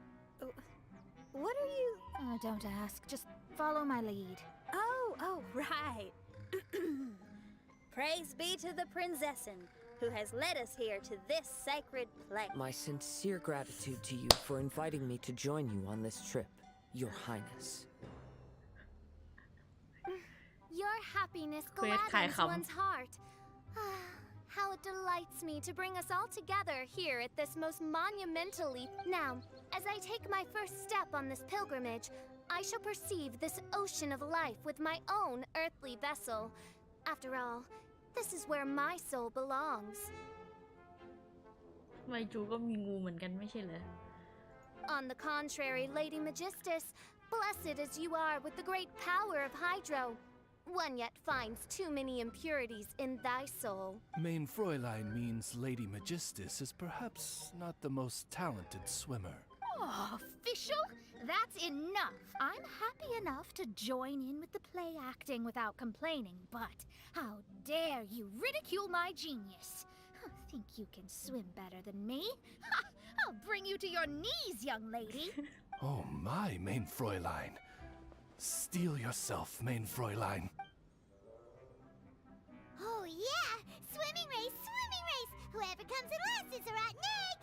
S9: what are you...
S5: Don't ask, just follow my lead.
S9: Oh, right. Praise be to the Prinzessin, who has led us here to this sacred place.
S8: My sincere gratitude to you for inviting me to join you on this trip, Your Highness.
S10: Your happiness
S1: Quên khai
S10: gladdens
S1: khẩm.
S10: one's heart. How it delights me to bring us all together here at this most monumentally... Now, as I take my first step on this pilgrimage, I shall perceive this ocean of life with my own earthly vessel. After all, This is where my soul belongs.
S1: ไวจูก็มีงูเหมือนกันไม่ใช่เหรอ
S10: On the contrary, Lady Magistus, blessed as you are with the great power of Hydro, one yet finds too many impurities in thy soul.
S6: Main Fräulein means Lady Magistus is perhaps not the most talented swimmer.
S5: Oh, official? That's enough. I'm happy enough to join in with the play acting without complaining, but how dare you ridicule my genius? Think you can swim better than me? Ha! I'll bring you to your knees, young lady.
S6: Oh my, Main Fräulein. Steel yourself, Main Fräulein.
S4: Oh yeah! Swimming race! Swimming race! Whoever comes in last is a rotten egg!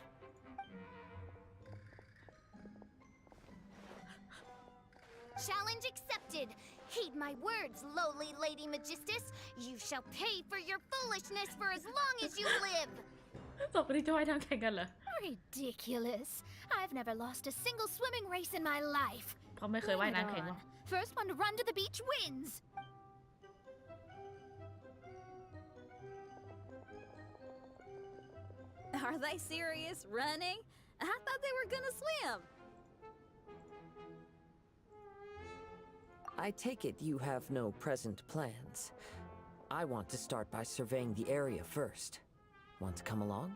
S10: Challenge accepted. Heed my words, lowly Lady Magistus. You shall pay for your foolishness for as long as you live.
S1: สองคนนี้จะว่ายน้ำแข่งกันเหรอ
S5: Ridiculous. I've never lost a single swimming race in my life.
S1: เขาไม่เคยว่าย
S5: Bring it
S1: น้ำแข่งหรอ
S5: on. First one to run to the beach wins.
S9: Are they serious? Running? I thought they were gonna swim.
S8: I take it you have no present plans. I want to start by surveying the area first. Want to come along?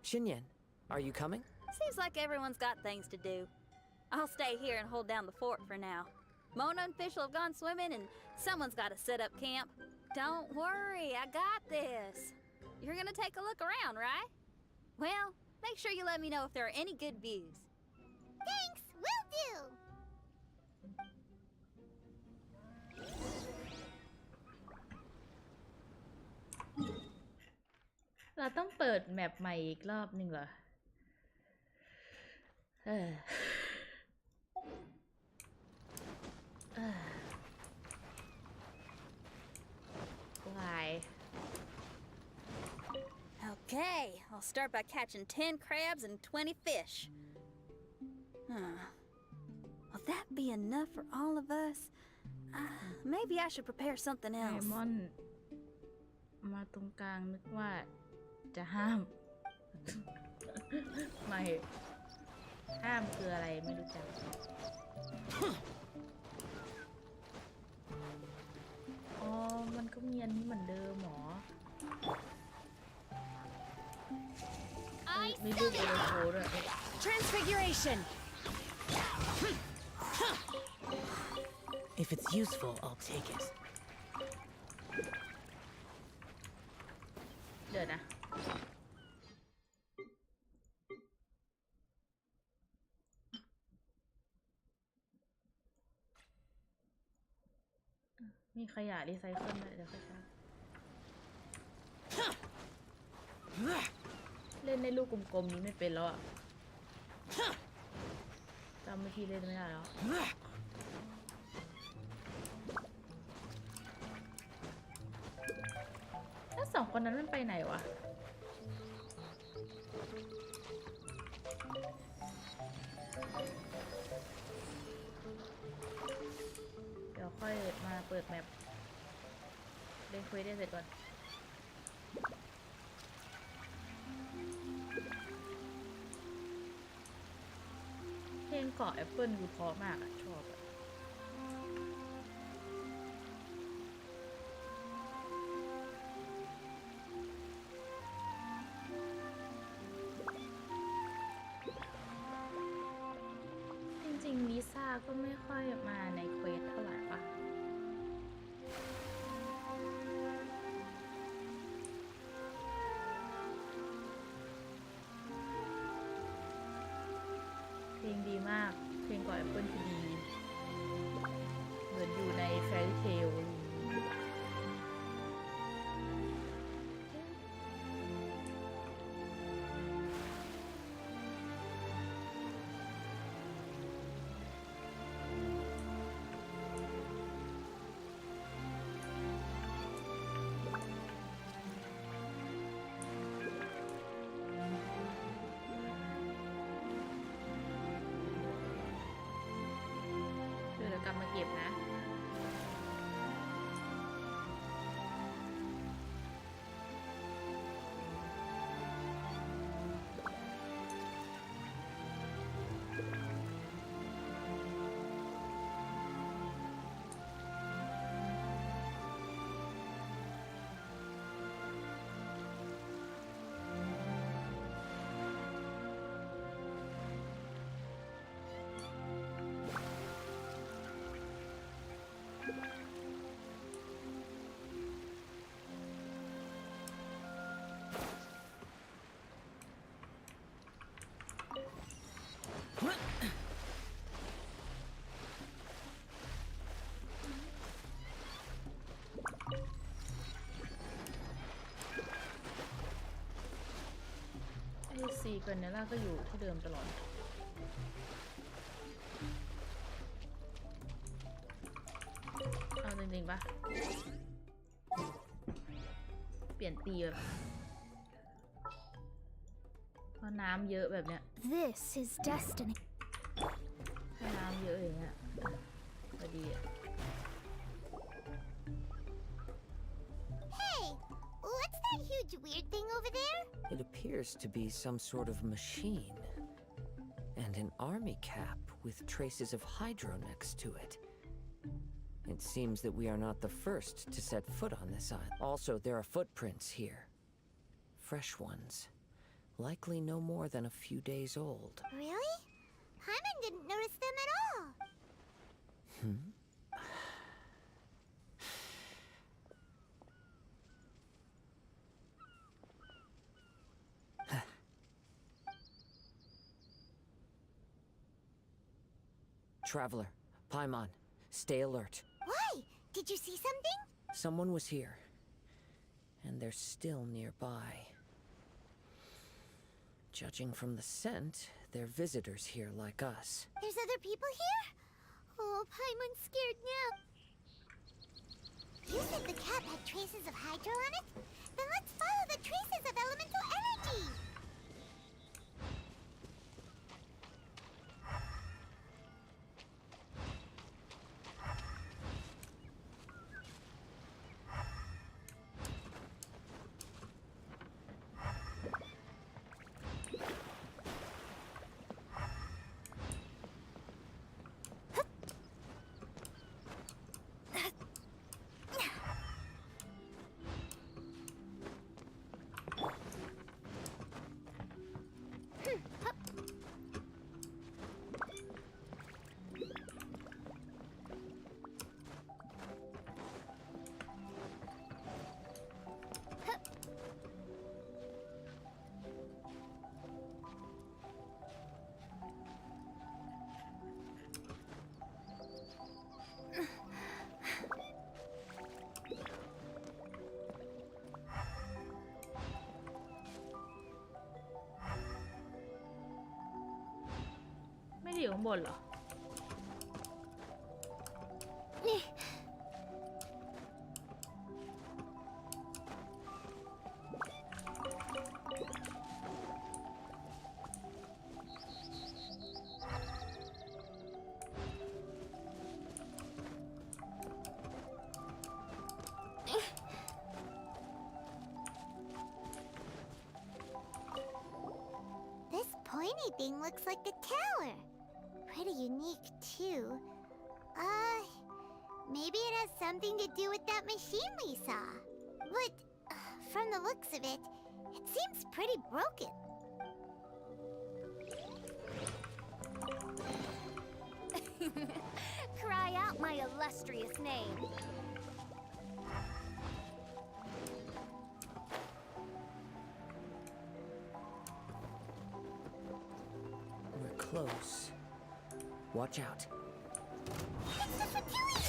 S8: TH&EN, are you coming?
S9: Seems like everyone's got things to do. I'll stay here and hold down the fort for now. Mona and Fischl have gone swimming and someone's got to set up camp. Don't worry, I got this. You're gonna take a look around, right? Well, make sure you let me know if there are any good views.
S4: Thanks! Will do!
S1: เราต้องเปิดแมปใหม่อีกรอบหนึ่งเหรอวาย
S9: Okay, I'll start by catching 10 crabs and 20 fish. Will that be enough for all of us? Maybe I should prepare something
S1: ได
S9: else.
S1: มอนด์มาตรงกลางนึกว่าจะห้าม ไม่ห้ามคืออะไรไม่รู้จักอ๋อมันก็มีอันนี้เหมือนเดิมหรอมีรูปโอโฟด้วย
S11: Transfiguration!
S8: If it's useful, I'll take it.
S1: เดี๋ยวนะมีขยะรีไซเคิลด้วยเดี๋ยวค่อยใช้เล่นในลูกกลมๆนี้ไม่เป็นแล้วอ่ะจำวิธีเล่นไม่ได้แล้วแล้วสองคนนั้นมันไปไหนวะเดี๋ยวค่อยมาเปิดแมปเล่นคุยได้เสร็จก่อนเพลงเกาะแอปเปิลคือเพราะมากอะชอบอะจริงๆลิซ่าก็ไม่ค่อยมาในเควสเท่าไหร่ปะเพลงดีมากเพลงเกาะแอปเปิลคือดีเหมือนอยู่ในแฟรี่เทลเดี๋ยวกลับมาเก็บนะ กาเนล่าก็อยู่ที่เดิมตลอดเอาจริงๆปะเปลี่ยนตีแบบเพราะน้ำเยอะแบบเนี้ย
S5: This is destiny.
S1: ถ้าน้ำเยอะอย่างเงี้ยพอดีอะ
S4: Hey, what's that huge weird thing over there?
S8: It appears to be some sort of machine. And an army cap with traces of hydro next to it. It seems that we are not the first to set foot on this island. Also, there are footprints here. Fresh ones. Likely no more than a few days old.
S4: Really? Hyman didn't notice them at all.
S8: Traveler, Paimon, stay alert.
S4: Why? Did you see something?
S8: Someone was here. And they're still nearby. Judging from the scent, they're visitors here like us.
S4: There's other people here? Oh, Paimon's scared now. You said the cap had traces of hydro on it? Then let's follow the traces of elemental energy!
S1: ไม่ได้อยู่ข้างบนเหรอ
S4: This pointy thing looks like a tower. Pretty unique, too. Maybe it has something to do with that machine we saw. But, from the looks of it, it seems pretty broken.
S10: Cry out my illustrious name.
S8: We're close. Watch out.
S4: It's the Fatui!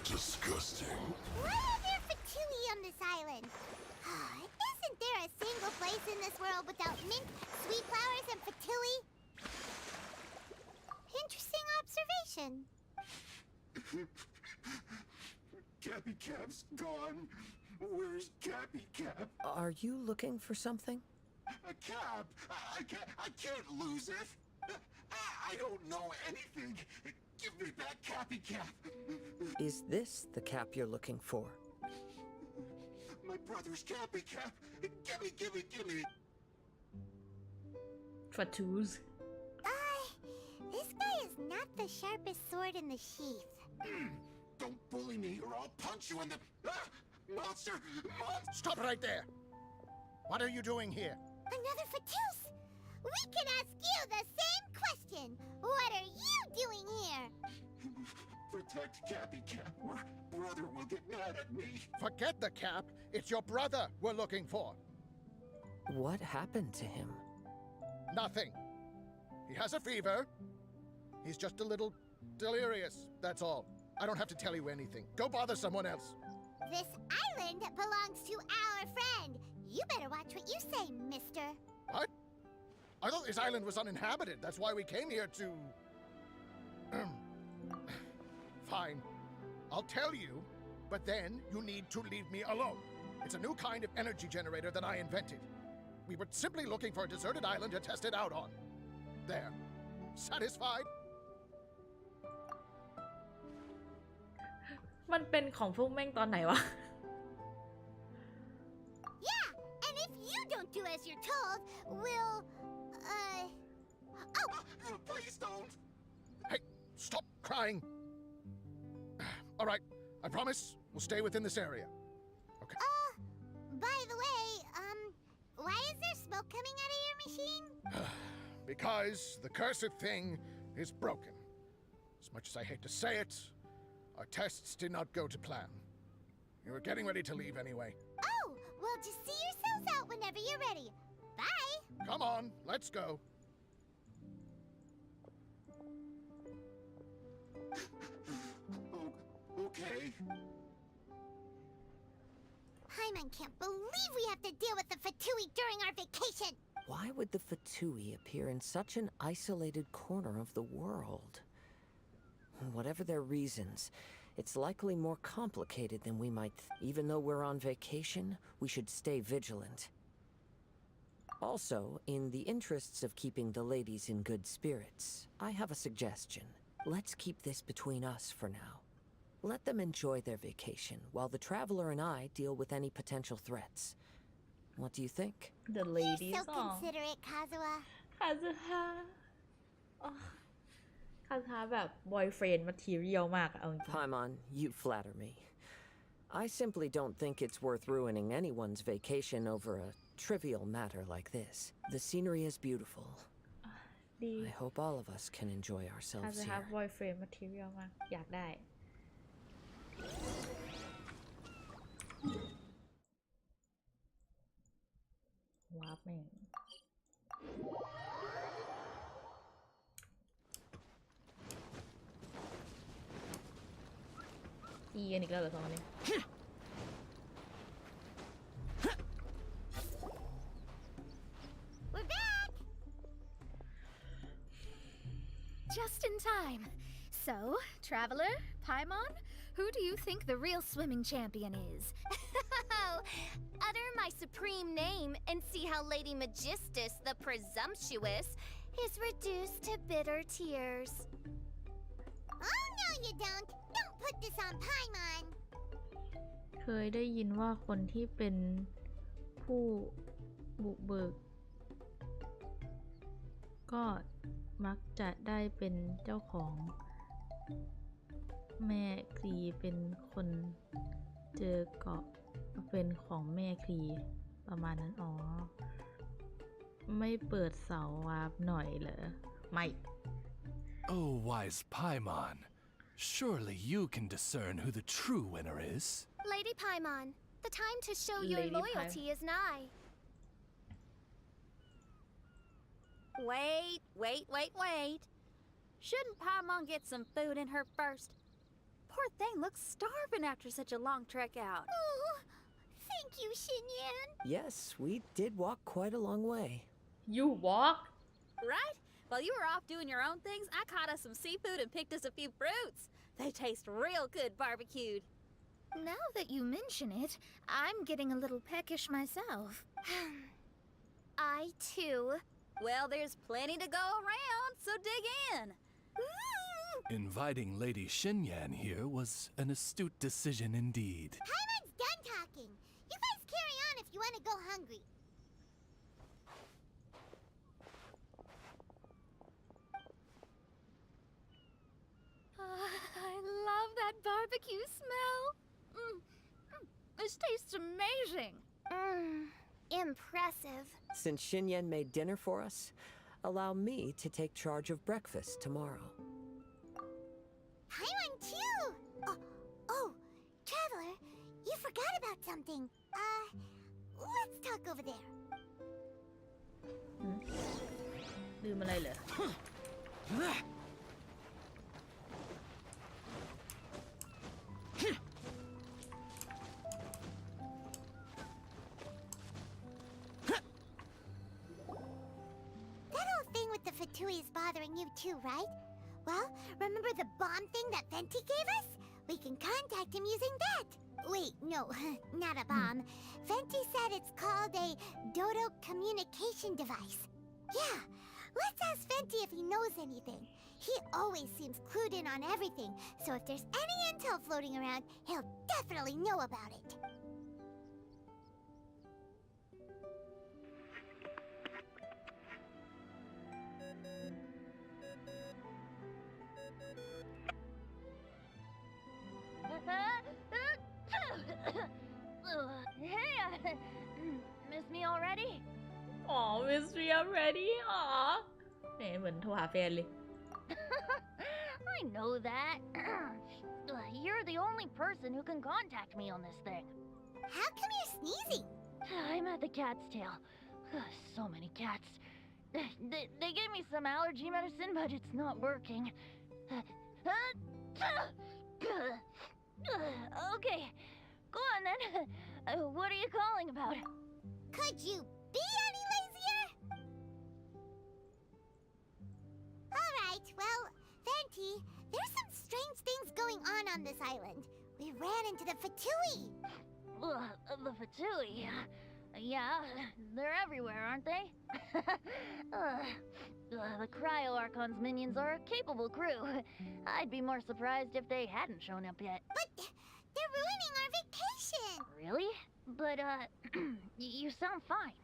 S6: Disgusting.
S4: Why are there Fatui on this island? Isn't there a single place in this world without mint, sweet flowers, and Fatui? Interesting observation.
S2: Cappy Cap's gone. Where's Cappy Cap?
S8: Are you looking for something?
S2: A cap? I can't lose it. I don't know anything. Give me back Cappy Cap.
S8: Is this the cap you're looking for?
S2: My brother's Cappy Cap. Give me.
S1: Fatous.
S4: This guy is not the sharpest sword in the sheath.
S2: Don't bully me or I'll punch you in the... Monster!
S12: Stop right there! What are you doing here?
S4: Another Fatus! We can ask you the same question! What are you doing here?
S2: Protect Cappy Cap or brother will get mad at me.
S12: Forget the cap. It's your brother we're looking for.
S8: What happened to him?
S12: Nothing. He has a fever. He's just a little delirious, that's all. I don't have to tell you anything. Go bother someone else.
S4: This island belongs to our friend. You better watch what you say, mister.
S12: What? I thought this island was uninhabited. That's why we came here to... Fine. I'll tell you, but then you need to leave me alone. It's a new kind of energy generator that I invented. We were simply looking for a deserted island to test it out on. There. Satisfied?
S1: มันเป็นของพวกแม่งตอนไหนวะ
S4: Yeah, and if you don't do as you're told, we'll, Oh!
S2: Please don't.
S12: Hey, stop crying. All right, I promise we'll stay within this area. Okay.
S4: By the way, why is there smoke coming out of your machine?
S12: Because the cursed thing is broken. As much as I hate to say it, our tests did not go to plan. We were getting ready to leave anyway.
S4: Oh, well, just see yourselves out whenever you're ready. Bye!
S12: Come on, let's go.
S2: Okay.
S4: Paimon can't believe we have to deal with the Fatui during our vacation!
S8: Why would the Fatui appear in such an isolated corner of the world? Whatever their reasons, it's likely more complicated than we might. Even though we're on vacation, we should stay vigilant. Also, in the interests of keeping the ladies in good spirits, I have a suggestion. Let's keep this between us for now. Let them enjoy their vacation while the traveler and I deal with any potential threats. What do you think?
S1: The ladies
S4: You're so considerate, Kazuha.
S1: คาซึฮะคาซึฮะแบบ boyfriend material มากอะเอาจริง
S8: Paimon, you flatter me. I simply don't think it's worth ruining anyone's vacation over a trivial matter like this. The scenery is beautiful.
S1: ดี
S8: I hope all of us can enjoy
S1: คา
S8: ourselves
S1: ซึฮะ
S8: here.
S1: boyfriend material มาก อยากได้ วาร์ปแม่งอีกันอีกแล้วเหรอสองคนนี้
S4: We're back!
S5: Just in time. So, Traveler, Paimon, who do you think the real swimming champion is?
S10: Utter my supreme name and see how Lady Magistus the Presumptuous is reduced to bitter tears.
S4: Oh, no, you don't! Don't put this on Paimon!
S1: เคยได้ยินว่าคนที่เป็นผู้บุกเบิก ก็มักจะได้เป็นเจ้าของแม่คลีเป็นคนเจอเกาะเป็นของแม่คลีประมาณนั้นอ๋อไม่เปิดเสาวาร์ปหน่อยเหรอไม่
S6: Oh, wise Paimon. Surely you can discern who the true winner is.
S10: Lady Paimon, the time to show your
S1: Lady
S10: loyalty is nigh.
S9: Wait. Shouldn't Paimon get some food in her first? Poor thing looks starving after such a long trek out.
S4: Oh, thank you, Xinyan.
S8: Yes, we did walk quite a long way.
S1: you walk
S9: Right? While you were off doing your own things, I caught us some seafood and picked us a few fruits. They taste real good barbecued.
S5: Now that you mention it, I'm getting a little peckish myself.
S10: I too.
S9: Well, there's plenty to go around, so dig in.
S6: Inviting Lady Xinyan here was an astute decision indeed.
S4: Paimon's done talking. You guys carry on if you want to go hungry.
S5: I love that barbecue smell. This tastes amazing.
S10: Impressive.
S8: Since Xinyan made dinner for us, allow me to take charge of breakfast tomorrow.
S4: Paimon too! Oh, Traveler, you forgot about something. Let's talk over there.
S1: ลืมอะไรเหรอ
S4: Fatui is bothering you too, right? Well, remember the bomb thing that Venti gave us? We can contact him using that. Wait, no, not a bomb. Venti said it's called a Dodo communication device. Yeah, let's ask Venti if he knows anything. He always seems clued in on everything, so if there's any intel floating around, he'll definitely know about it.
S7: Hey, miss me already?
S1: อ๋อ Miss We are ready อ๋อเนี่ยเหมือนโทรหาแฟนเลย
S7: I know that. You're the only person who can contact me on this thing.
S4: How come you're sneezing?
S7: I'm at the cat's tail. So many cats. They gave me some allergy medicine, but it's not working. Okay, go on then. What are you calling about?
S4: Could you be any lazier? Alright, well, Venti, there's some strange things going on this island. We ran into the Fatui.
S7: The Fatui? Yeah, they're everywhere, aren't they? The Cryo Archon's minions are a capable crew. I'd be more surprised if they hadn't shown up yet.
S4: But they're ruining our vacation.
S7: Really? But, you sound fine.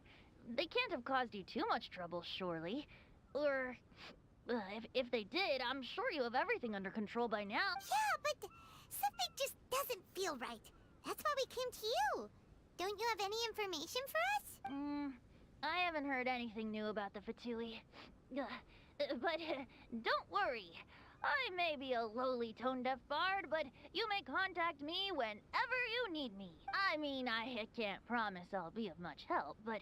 S7: They can't have caused you too much trouble, surely. Or, if they did, I'm sure you have everything under control by now.
S4: Yeah, but something just doesn't feel right. That's why we came to you. Don't you have any information for us?
S7: I haven't heard anything new about the Fatui. But don't worry. I may be a lowly tone-deaf bard, but you may contact me whenever you need me. I mean, I can't promise I'll be of much help, but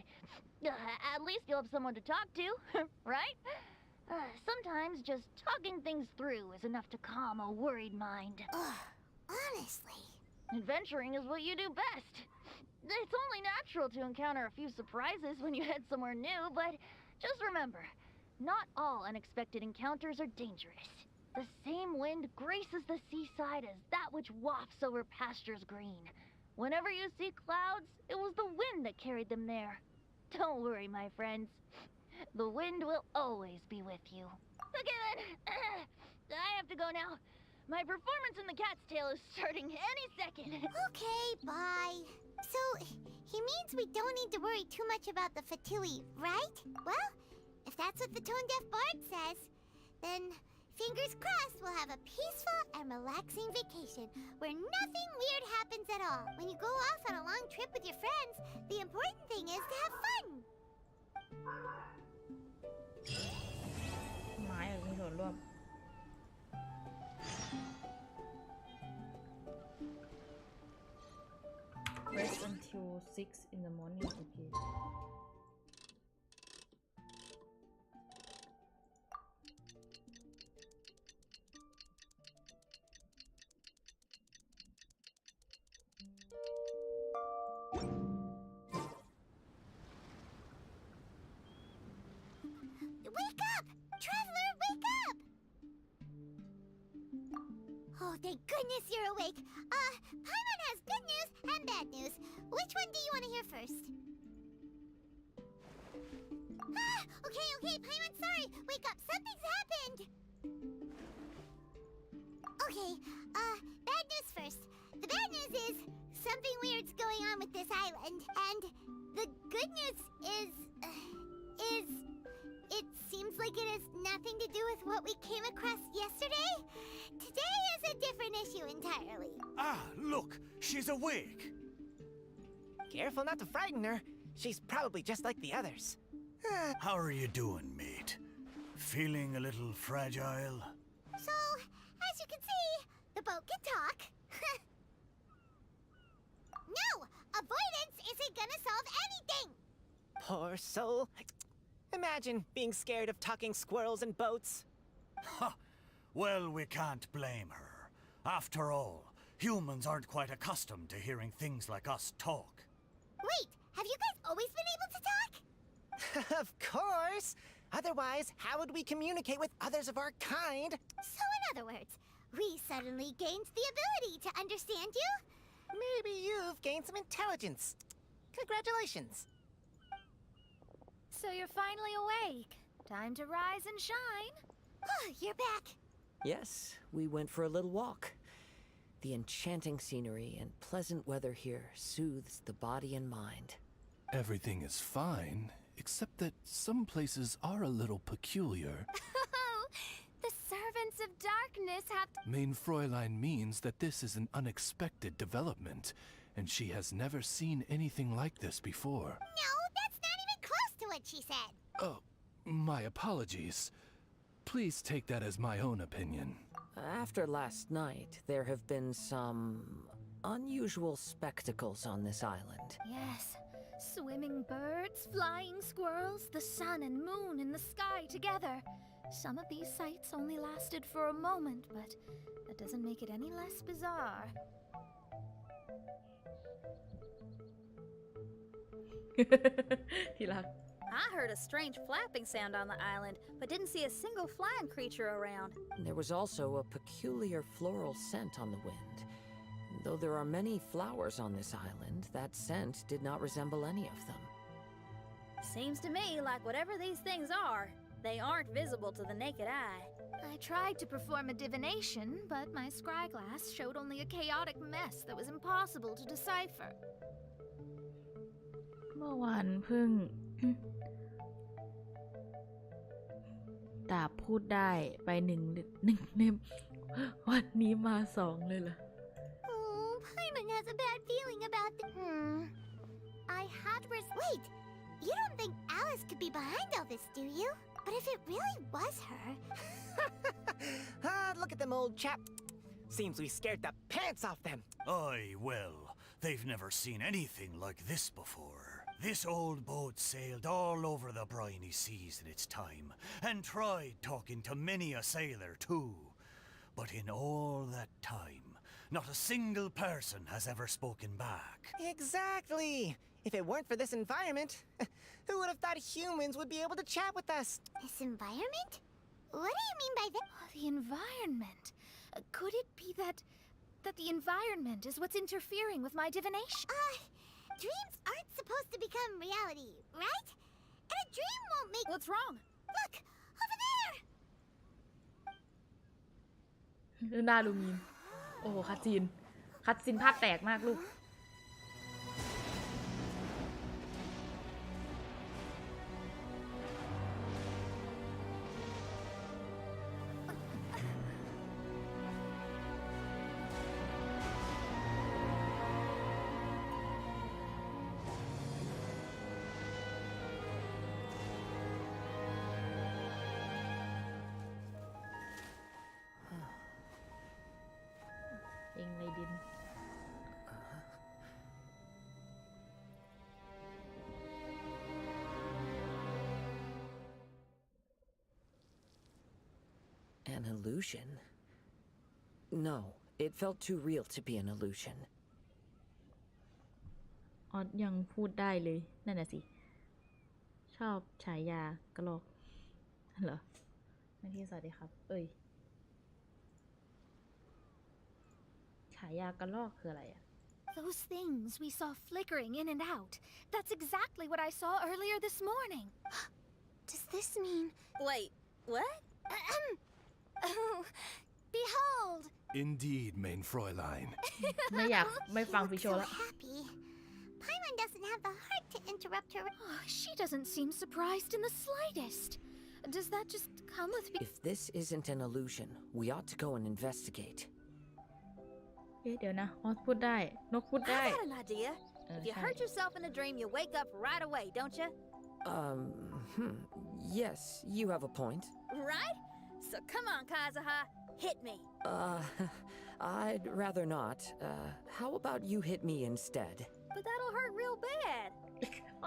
S7: at least you'll have someone to talk to, right? Sometimes just talking things through is enough to calm a worried mind.
S4: Ugh, honestly.
S7: Adventuring is what you do best. It's only natural to encounter a few surprises when you head somewhere new, but just remember, not all unexpected encounters are dangerous. The same wind graces the seaside as that which wafts over pastures green. Whenever you see clouds, it was the wind that carried them there. Don't worry, my friends. The wind will always be with you. Okay then, I have to go now. My performance in the cat's tail is starting any second.
S4: Okay, bye. So, he means we don't need to worry too much about the Fatui, right? Well, if that's what the tone-deaf bard says, then fingers crossed we'll have a peaceful and relaxing vacation where nothing weird happens at all. When you go off on a long trip with your friends, the important thing is to have fun.
S1: ไม้มีส่วนร่วม Rest until 6 in the morning. Okay.
S4: Wake up! Traveler, wake up! Oh, thank goodness you're awake. Paimon has good news and bad news. Which one do you want to hear first? Okay, Paimon, sorry. Wake up, something's happened. Okay, bad news first. The bad news is something weird's going on with this island. And the good news is it seems like it has nothing to do with what we came across yesterday. Today is a different issue entirely.
S13: Ah, look, she's awake.
S14: Careful not to frighten her. She's probably just like the others.
S13: How are you doing, mate? Feeling a little fragile?
S4: So, as you can see, the boat can talk. No! Avoidance isn't gonna solve anything!
S14: Poor soul. Imagine being scared of talking squirrels and boats.
S13: Ha! Well, we can't blame her. After all, humans aren't quite accustomed to hearing things like us talk.
S4: Wait, have you guys always been able to talk?
S14: Of course! Otherwise, how would we communicate with others of our kind?
S4: So in other words, we suddenly gained the ability to understand you?
S14: Maybe you've gained some intelligence. Congratulations.
S5: So you're finally awake. Time to rise and shine.
S4: Oh, you're back.
S8: Yes, we went for a little walk. The enchanting scenery and pleasant weather here soothes the body and mind.
S6: Everything is fine, except that some places are a little peculiar.
S10: Oh, the servants of darkness have
S6: Main Fräulein means that this is an unexpected development, and she has never seen anything like this before.
S4: No, that's not even close to what she said.
S6: Oh, my apologies. Please take that as my own opinion.
S8: After last night, there have been some unusual spectacles on this island.
S5: Yes. Swimming birds, flying squirrels, the sun and moon in the sky together. Some of these sights only lasted for a moment, but that doesn't make it any less bizarre.
S1: ที่รัก
S9: I heard a strange flapping sound on the island, but didn't see a single flying creature around.
S8: There was also a peculiar floral scent on the wind. Though there are many flowers on this island, that scent did not resemble any of them.
S9: Seems to me like whatever these things are, they aren't visible to the naked eye.
S5: I tried to perform a divination, but my scry glass showed only a chaotic mess that was impossible to decipher.
S1: เมื่อวานเพิ่ง ดาบพูดได้ไปหนึ่งเล่มวันนี้มา2เลยเหรอ
S4: Oh, Paimon has a bad feeling about the... I had Wait, you don't think Alice could be behind all this, do you? But if it really was her...
S14: Look at them, old chap. Seems we scared the pants off them.
S13: Aye, well, they've never seen anything like this before. This old boat sailed all over the briny seas in its time, and tried talking to many a sailor too. But in all that time, not a single person has ever spoken back.
S14: Exactly. If it weren't for this environment, who would have thought humans would be able to chat with us?
S4: This environment? What do you mean by that?
S5: Oh, the environment. Could it be that the environment is what's interfering with my divination?
S4: Dreams aren't supposed to become reality, right? And a dream won't make...
S9: What's wrong?
S4: Look! Over there!
S1: หน้าลูมีนโอ้โหคัดซีนภาพแตกมากลูก เองเลยดิน
S8: An illusion? No, it felt too real to be an illusion.
S1: ออสยังพูดได้เลยนั่นน่ะสิ ชอบฉายากระลอกเหรอไม่ที่สวัสดีครับ ฉายากระลอกคืออะไรอะ
S5: Those things we saw flickering in and out. That's exactly what I saw earlier this morning.
S10: Does this mean...
S9: Wait, what?
S10: Oh, behold!
S6: Indeed, Main Fräulein.
S1: ไม่ฟังฟิโช
S4: So
S1: แล้ว
S4: happy. Paimon doesn't have the heart to interrupt her...
S5: Oh, she doesn't seem surprised in the slightest. Does that just come with...
S8: If this isn't an illusion, we ought to go and investigate.
S1: เดี๋ยวนะออสพูดได้นกพูด
S9: I
S1: ได้
S9: got an idea. If you hurt yourself in a dream, you wake up right away, don't you?
S8: Yes, you have a point.
S9: Right? So come on, Kazuha, hit me.
S8: I'd rather not. How about you hit me instead?
S9: But that'll hurt real bad.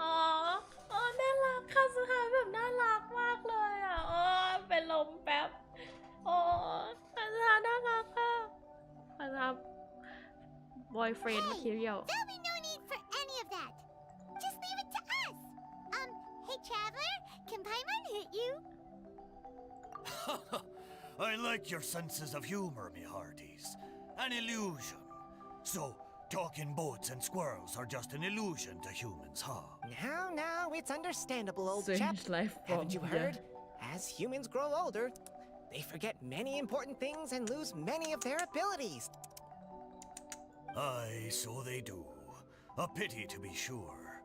S1: อ๋อน่ารักค่ะสุดท้ายแบบน่ารักมากเลยอ่ะเป็นลมแป๊บค่ะสุดท้ายน่ารักค่ะค่ะboyfriend material
S4: There'll be no need for any of that. Just leave it to us. Hey, Traveler, can Paimon hit you?
S13: I like your senses of humor, me hearties. An illusion. So, talking boats and squirrels are just an illusion to humans, huh?
S14: Now, it's understandable, old chap.
S1: Strange life form.
S14: Haven't you heard? As humans grow older, they forget many important things and lose many of their abilities.
S13: Aye, so they do. A pity to be sure.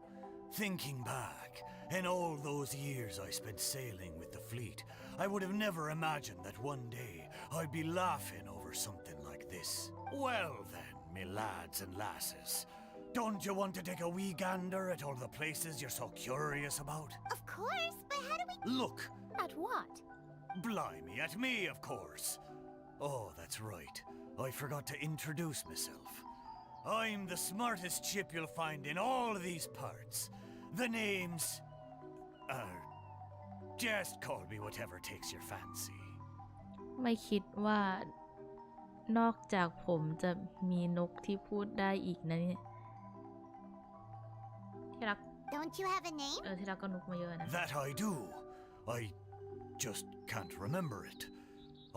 S13: Thinking back, in all those years I spent sailing with the fleet, I would have never imagined that one day I'd be laughing over something like this. Well then, me lads and lasses, don't you want to take a wee gander at all the places you're so curious about?
S4: Of course, but how do we...
S13: Look!
S5: At what?
S13: Blimey, at me, of course. Oh, that's right. I forgot to introduce myself. I'm the smartest chip you'll find in all these parts. The name's... just call me whatever takes your fancy.
S1: ไม่คิดว่านอกจากผมจะมีนกที่พูดได้อีกนะเนี่ยที่รัก
S4: Don't you have a name?
S1: ที่รักก็นกมาเยอะนะ
S13: That I do. I just can't remember it.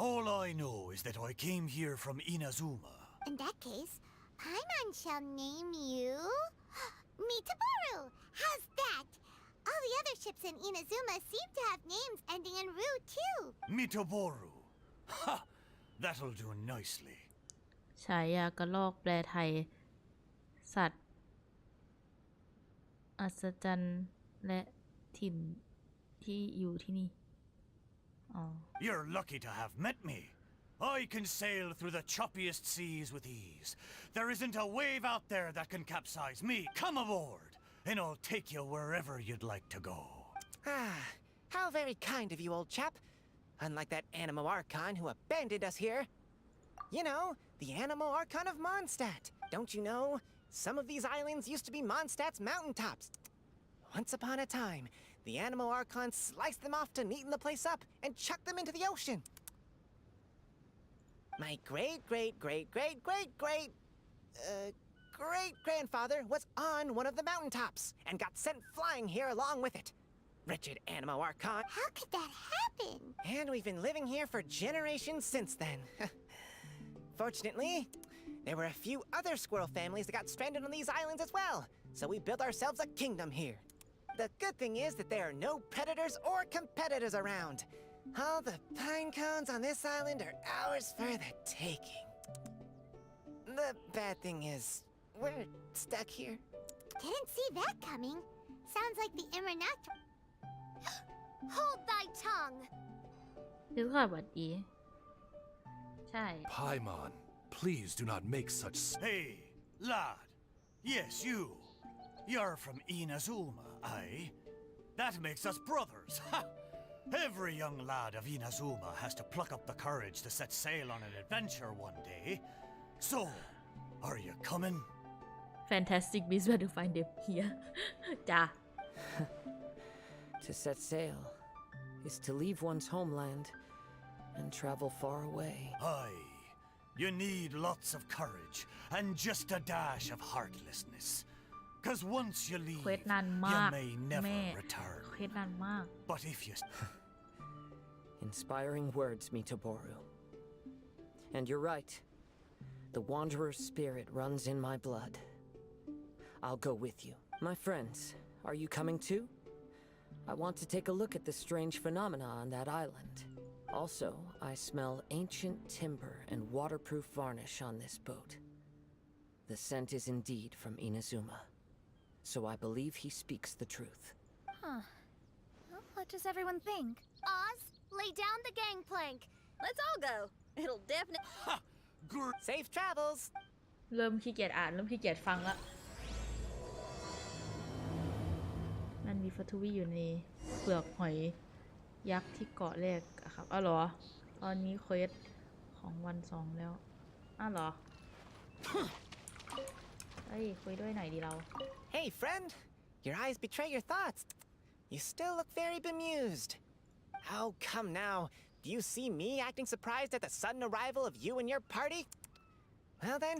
S13: All I know is that I came here from Inazuma.
S4: In that case, Paimon shall name you... Mitaboru! How's that? All the other ships in Inazuma seem to have names ending in Ru, too.
S13: Mitoboru. Ha! That'll do nicely.
S1: ฉายากระลอกแปลไทย สัตว์อัศจรรย์และถิ่นที่อยู่ที่นี่ อ๋อ
S13: You're lucky to have met me. I can sail through the choppiest seas with ease. There isn't a wave out there that can capsize me. Come aboard, and I'll take you wherever you'd like to go.
S14: How very kind of you, old chap. Unlike that Animo Archon who abandoned us here. You know, the Animo Archon of Mondstadt. Don't you know? Some of these islands used to be Mondstadt's mountaintops. Once upon a time, the Animo Archon sliced them off to neaten the place up and chucked them into the ocean. My great-grandfather was on one of the mountaintops and got sent flying here along with it. Wretched Animo Archon.
S4: How could that happen?
S14: And we've been living here for generations since then. Fortunately, there were a few other squirrel families that got stranded on these islands as well, so we built ourselves a kingdom here. The good thing is that there are no predators or competitors around. All the pine cones on this island are ours for the taking. The bad thing is, we're stuck here.
S4: Didn't see that coming. Sounds like the Immernacht...
S10: Hold thy tongue!
S1: ดิสค่ะสวัสดี ใช่
S6: Paimon, please do not make such.
S13: Hey, lad. Yes, you. You're from Inazuma, aye? That makes us brothers. Ha! Every young lad of Inazuma has to pluck up the courage to set sail on an adventure one day. So, are you coming?
S1: Fantastic beasts where to find them here จ้า
S8: To set sail is to leave one's homeland and travel far away.
S13: Aye. You need lots of courage and just a dash of heartlessness. 'Cause once you leave,
S1: เควสนาน
S13: you
S1: มาก
S13: may
S1: แม่
S13: never return.
S1: เควสนานมาก
S13: But if you...
S8: Inspiring words, Mitoboru. And you're right. The Wanderer's spirit runs in my blood. I'll go with you. My friends, are you coming too? I want to take a look at the strange phenomena on that island. Also, I smell ancient timber and waterproof varnish on this boat. The scent is indeed from Inazuma. So I believe he speaks the truth.
S5: Huh. Well, what does everyone think?
S10: Oz, lay down the gangplank.
S9: Let's all go. It'll definitely...
S13: Ha!
S14: Safe travels!
S1: เริ่มขี้เกียจอ่านเริ่มขี้เกียจฟังละมันมีฟัตทูวีอยู่ในเปลือกหอยยักษ์ที่เกาะแรกอะครับอ้าวเหรอ ตอนนี้เควสของวัน2แล้วอ้าวเหรอ เฮ้ยคุยด้วยหน่อยดีเรา
S14: Hey, friend! Your eyes betray your thoughts. You still look very bemused. Oh, come now. Do you see me acting surprised at the sudden arrival of you and your party? Well then,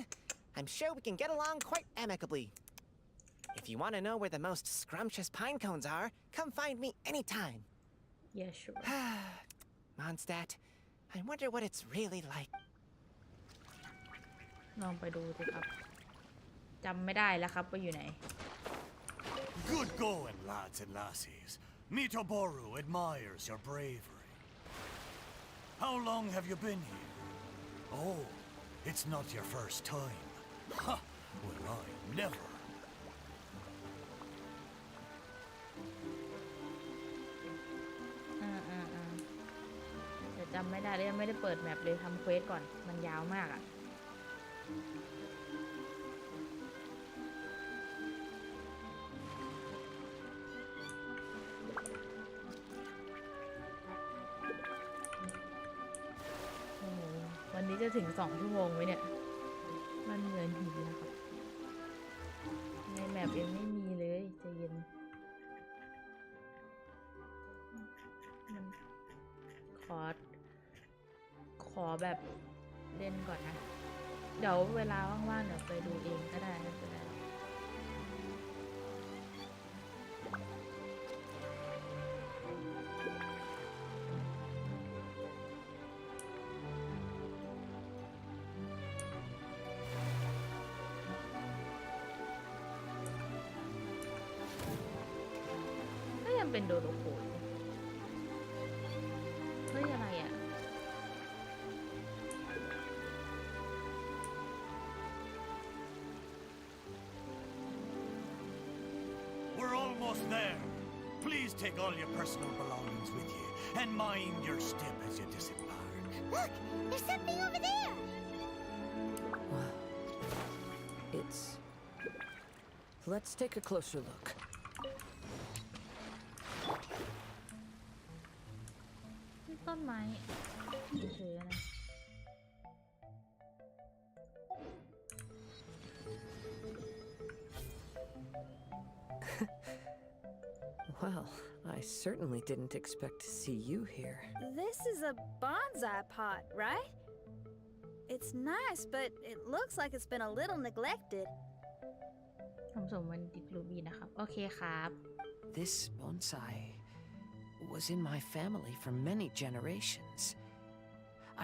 S14: I'm sure we can get along quite amicably. If you want to know where the most scrumptious pine cones are, come find me anytime.
S1: Yeah, sure.
S14: Mondstadt. I wonder what it's really like.
S1: ลองไปดูสิครับจำไม่ได้แล้วครับว่าอยู่ไหน
S13: Good going, lads and lassies. Mitoboru admires your bravery. How long have you been here? Oh, it's not your first time. Ha! Well, I never.
S1: แต่จำไม่ได้เลยยังไม่ได้เปิดแมปเลยทำเควสก่อนมันยาวมากอ่ะโอ้โหวันนี้จะถึง2 ชั่วโมงไหมเนี่ยมันเหมือนหินนะครับในแมปยังไม่มีเลยใจเย็นมันขอแบบเล่นก่อนนะเดี๋ยวเวลาว่างๆเดี๋ยวไปดูเองก็ได้ไม่เป็นไรก็ยังเป็นโดโดโคอยู่เฮ้ยอะไรอ่ะ
S13: We're almost there. Please take all your personal belongings with you and mind your step as you disembark.
S4: Look, there's something over there.
S8: It's... Let's take a closer look.
S1: นี่ต้นไม้เฉยๆนะ
S8: Well, I certainly didn't expect to see you here.
S9: This is a bonsai pot, right? It's nice, but it looks like it's been a little neglected.
S1: ผมส่งมันดิกรูบีนะครับโอเคครับ
S8: This bonsai was in my family for many generations.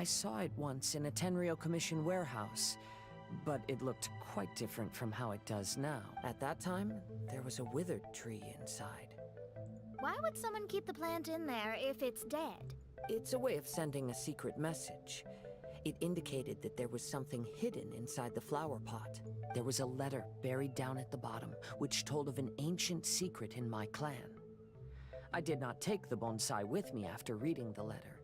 S8: I saw it once in a Tenryo Commission warehouse, but it looked quite different from how it does now. At that time, there was a withered tree inside.
S5: Why would someone keep the plant in there if it's dead?
S8: It's a way of sending a secret message. It indicated that there was something hidden inside the flower pot. There was a letter buried down at the bottom, which told of an ancient secret in my clan. I did not take the bonsai with me after reading the letter,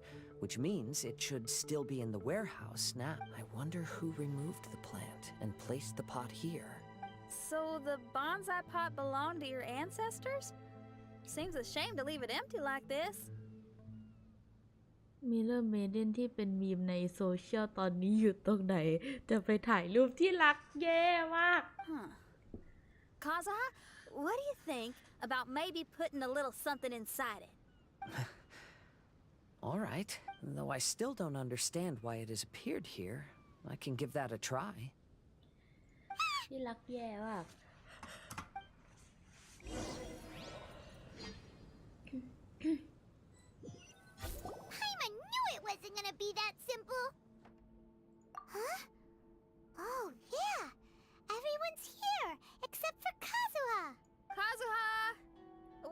S8: which means it should still be in the warehouse now. I wonder who removed the plant and placed the pot here.
S9: So the bonsai pot belonged to your ancestors? Seems a shame to leave it empty like this.
S1: มิเลอร์เมเดนที่เป็นมีมในโซเชียลตอนนี้อยู่ตรงไหนจะไปถ่ายรูปที่รักแย่มาก
S9: Huh. Kazuha, what do you think about maybe putting a little something inside it?
S8: All right, though I still don't understand why it has appeared here. I can give that a try.
S1: ที่รักแย่มาก
S4: Paimon knew it wasn't gonna be that simple. Huh? Oh, yeah. Everyone's here, except for Kazuha.
S9: Kazuha!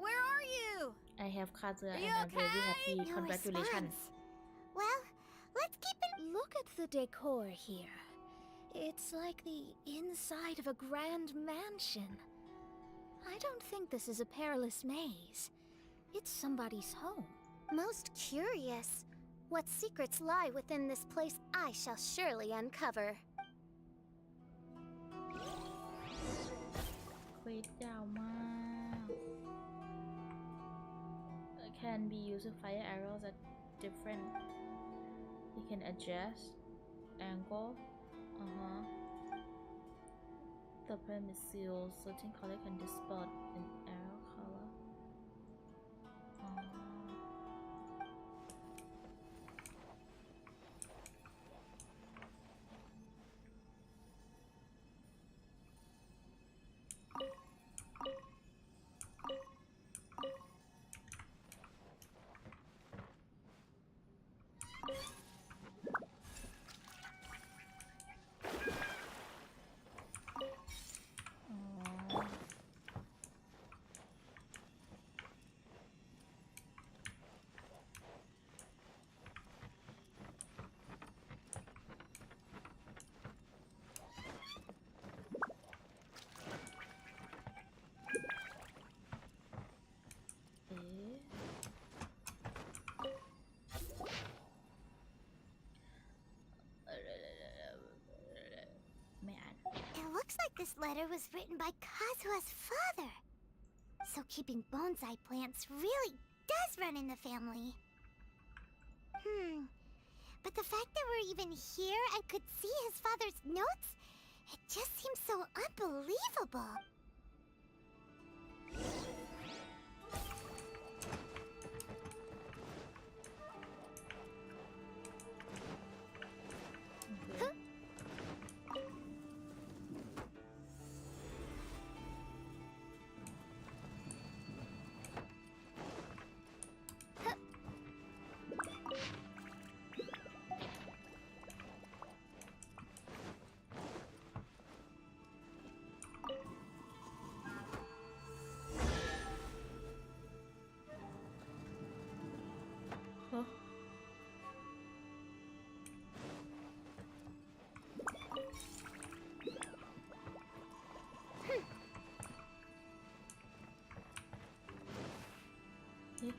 S9: Where are you?
S1: I have Kazuha
S9: Are
S1: and
S9: you
S1: I'm very
S9: okay?
S1: happy
S4: No
S1: congratulations
S4: response. Well, let's keep it.
S5: Look at the decor here. It's like the inside of a grand mansion. I don't think this is a perilous maze. It's somebody's home.
S10: Most curious. What secrets lie within this place I shall surely uncover.
S1: เควสยาวมาก Can be used to fire arrows at different you can adjust angle the pen is sealed certain color can distort an arrow color
S4: It looks like this letter was written by Kazuha's father. So keeping bonsai plants really does run in the family. But the fact that we're even here and could see his father's notes, it just seems so unbelievable.
S1: Huh? Eh?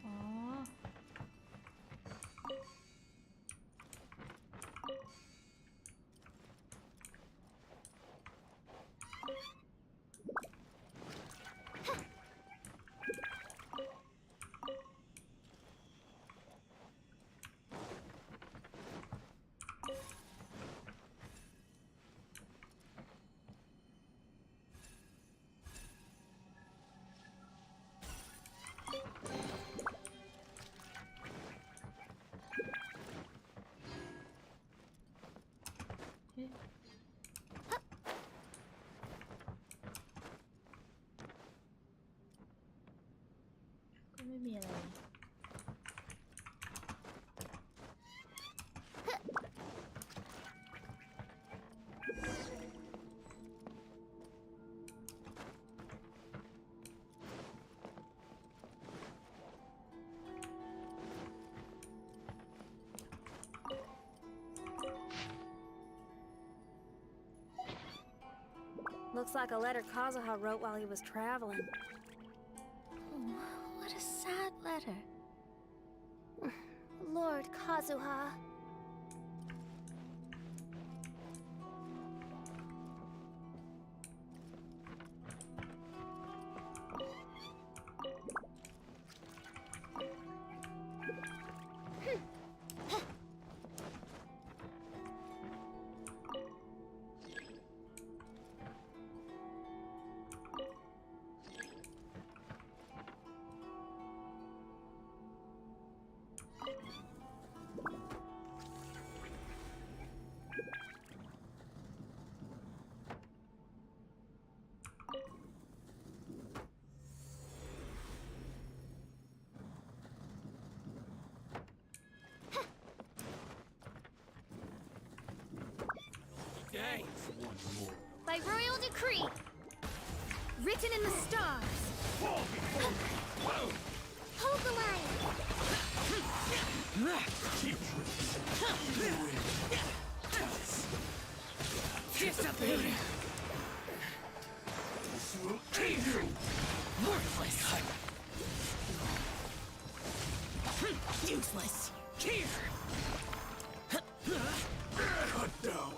S1: Oh. Eh? ก็ไม่มีอะไร
S9: Looks like a letter Kazuha wrote while he was traveling.
S5: Oh, what a sad letter.
S10: Lord Kazuha.
S5: By royal decree, written in the stars.
S10: Hold the line.
S5: Disappear. Worthless. Useless. Here.
S6: Cut down.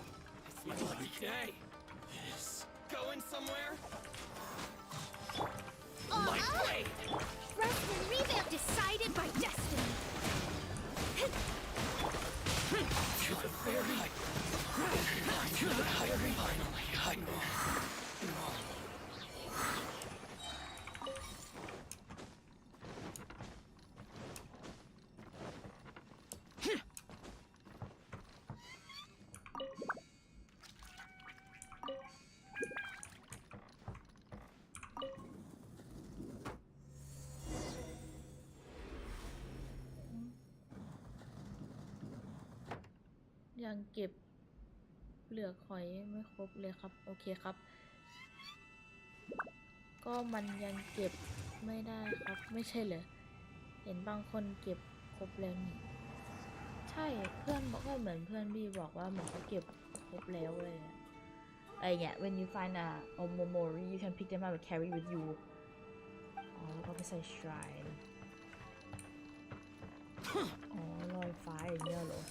S6: It's my day. This going somewhere? My blade.
S5: Rest and revamp decided by destiny.
S6: To the very to the very finally I know.
S1: ยังเก็บเปลือกหอยไม่ครบเลยครับโอเคครับก็มันยังเก็บไม่ได้ครับไม่ใช่เหรอเห็นบางคนเก็บครบแล้วนี่ใช่เพื่อนบอกก็เหมือนเพื่อนพี่บอกว่าเหมือนเขาเก็บครบแล้วเลยอะไรเงี้ย when you find a memory you can pick them up and carry with you อ๋อแล้วก็ไปใส่ shrine อ๋อลอยฟ้าอย่างเงี้ยเหรอ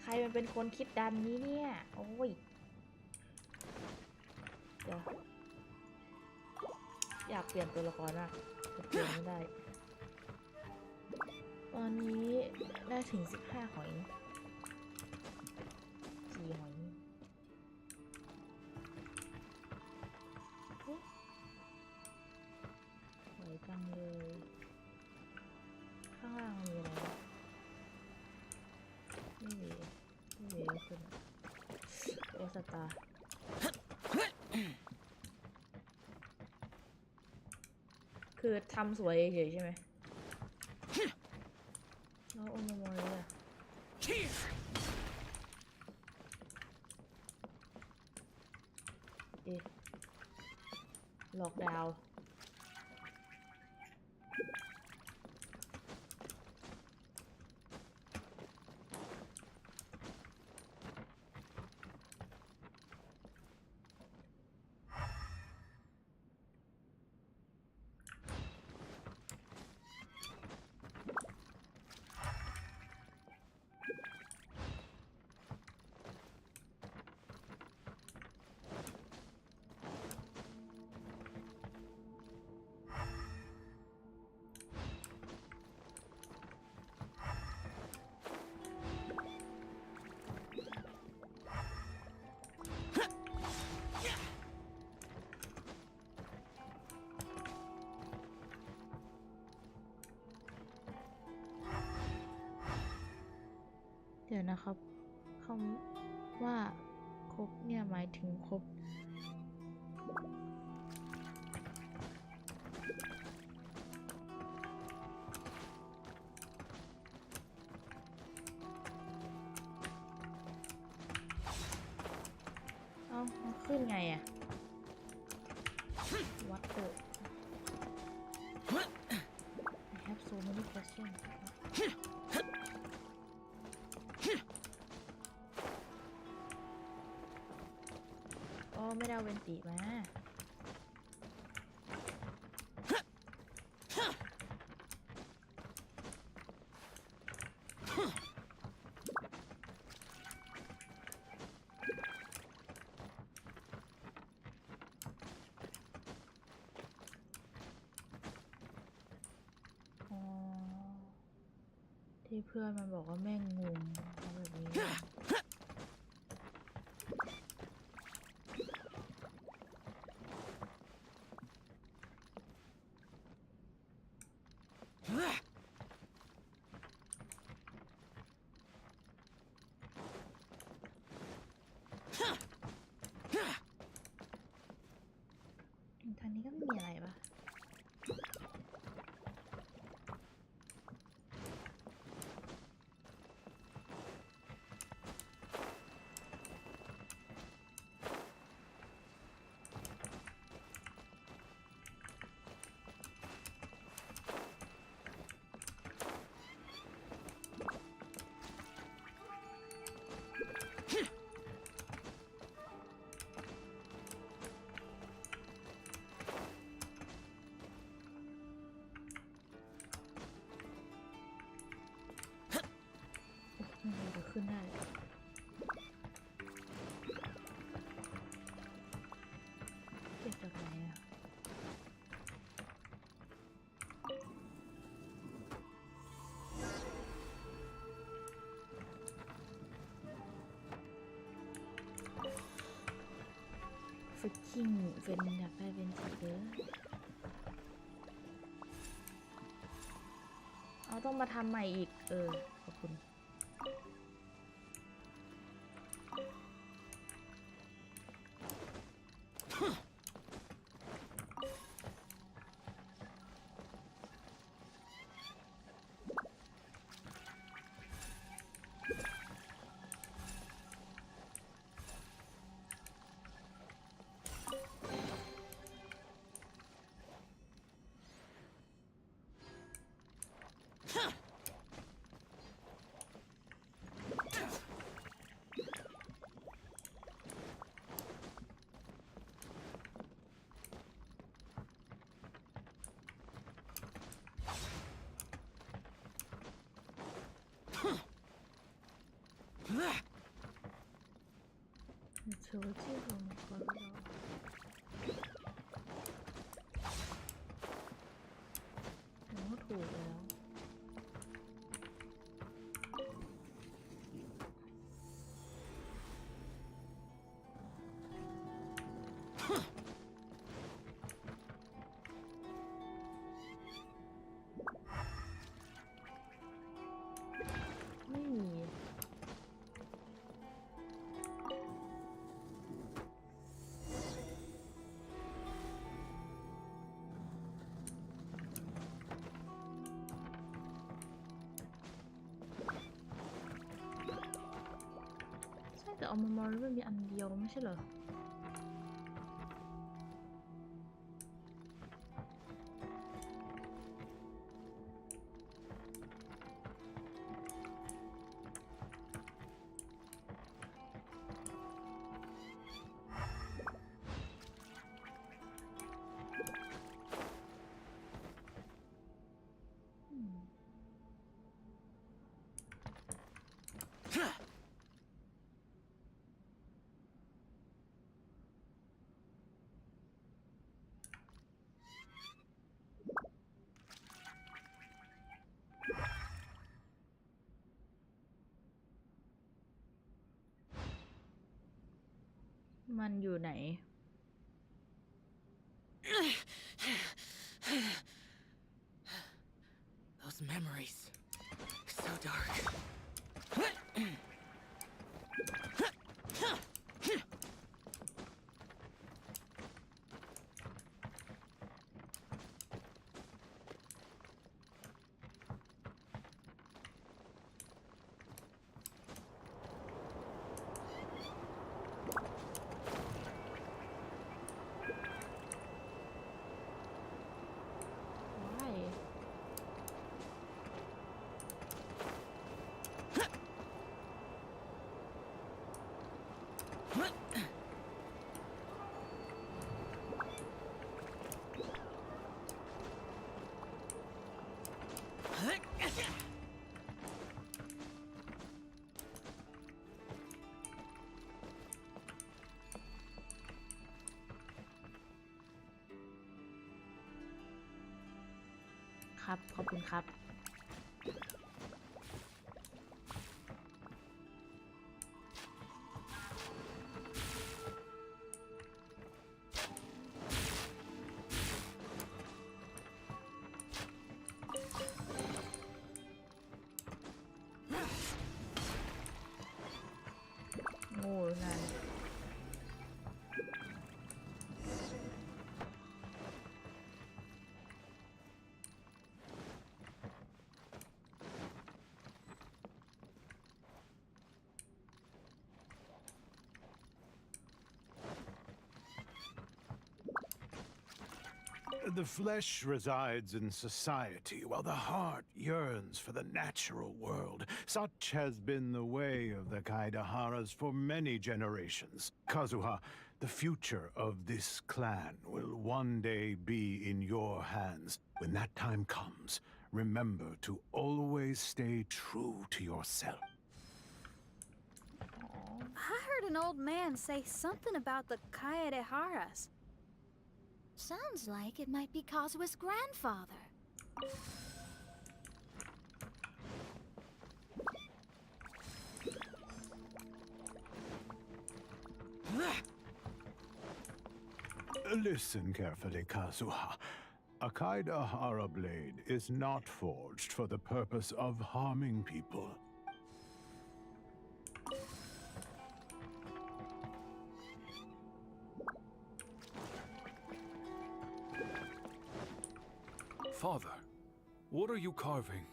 S1: ใครมันเป็นคนคิดดันนี้เนี่ยโอ้ยเดี๋ยวอยากเปลี่ยนตัวละครอะแต่เปลี่ยนไม่ได้ตอนนี้ได้ถึง15หอย4หอยสวยจังเลยข้างล่างมีอะไรไม่มีก็คือเอสตาคือทำสวยเฉยใช่ไหมแล้วโอโมโมริอะหลอกดาวเดี๋ยวนะครับคำว่าครบเนี่ยหมายถึงครบเอาขึ้นไงอะวัดโต I have so many questions ไม่ได้เอาเวนติมาที่เพื่อนมันบอกว่าแม่งงงแบบนี้ทางนี้ก็ไม่มีอะไรปะขึ้นได้เก็บจากไหนอะfreaking เป็นอยากได้เป็นทีเดอร์เอาต้องมาทำใหม่อีกขอบคุณ ถือว่าชื่อของเขาหรือเปล่าผมว่าถูกแล้ว ไม่มี ใช่แต่เอามามอลมันมีอันเดียวไม่ใช่เหรอ มันอยู่ไหน
S8: Those memories. So dark.
S1: Why? ครับ ขอบคุณครับ โง่นั่น
S15: The flesh resides in society, while the heart yearns for the natural world. Such has been the way of the Kaidaharas for many generations. Kazuha, the future of this clan will one day be in your hands. When that time comes, remember to always stay true to yourself.
S9: I heard an old man say something about the Kaedeharas.
S5: Sounds like it might be Kazuha's grandfather.
S15: Listen carefully, Kazuha. A Kaidahara blade is not forged for the purpose of harming people.
S6: Father, what are you carving?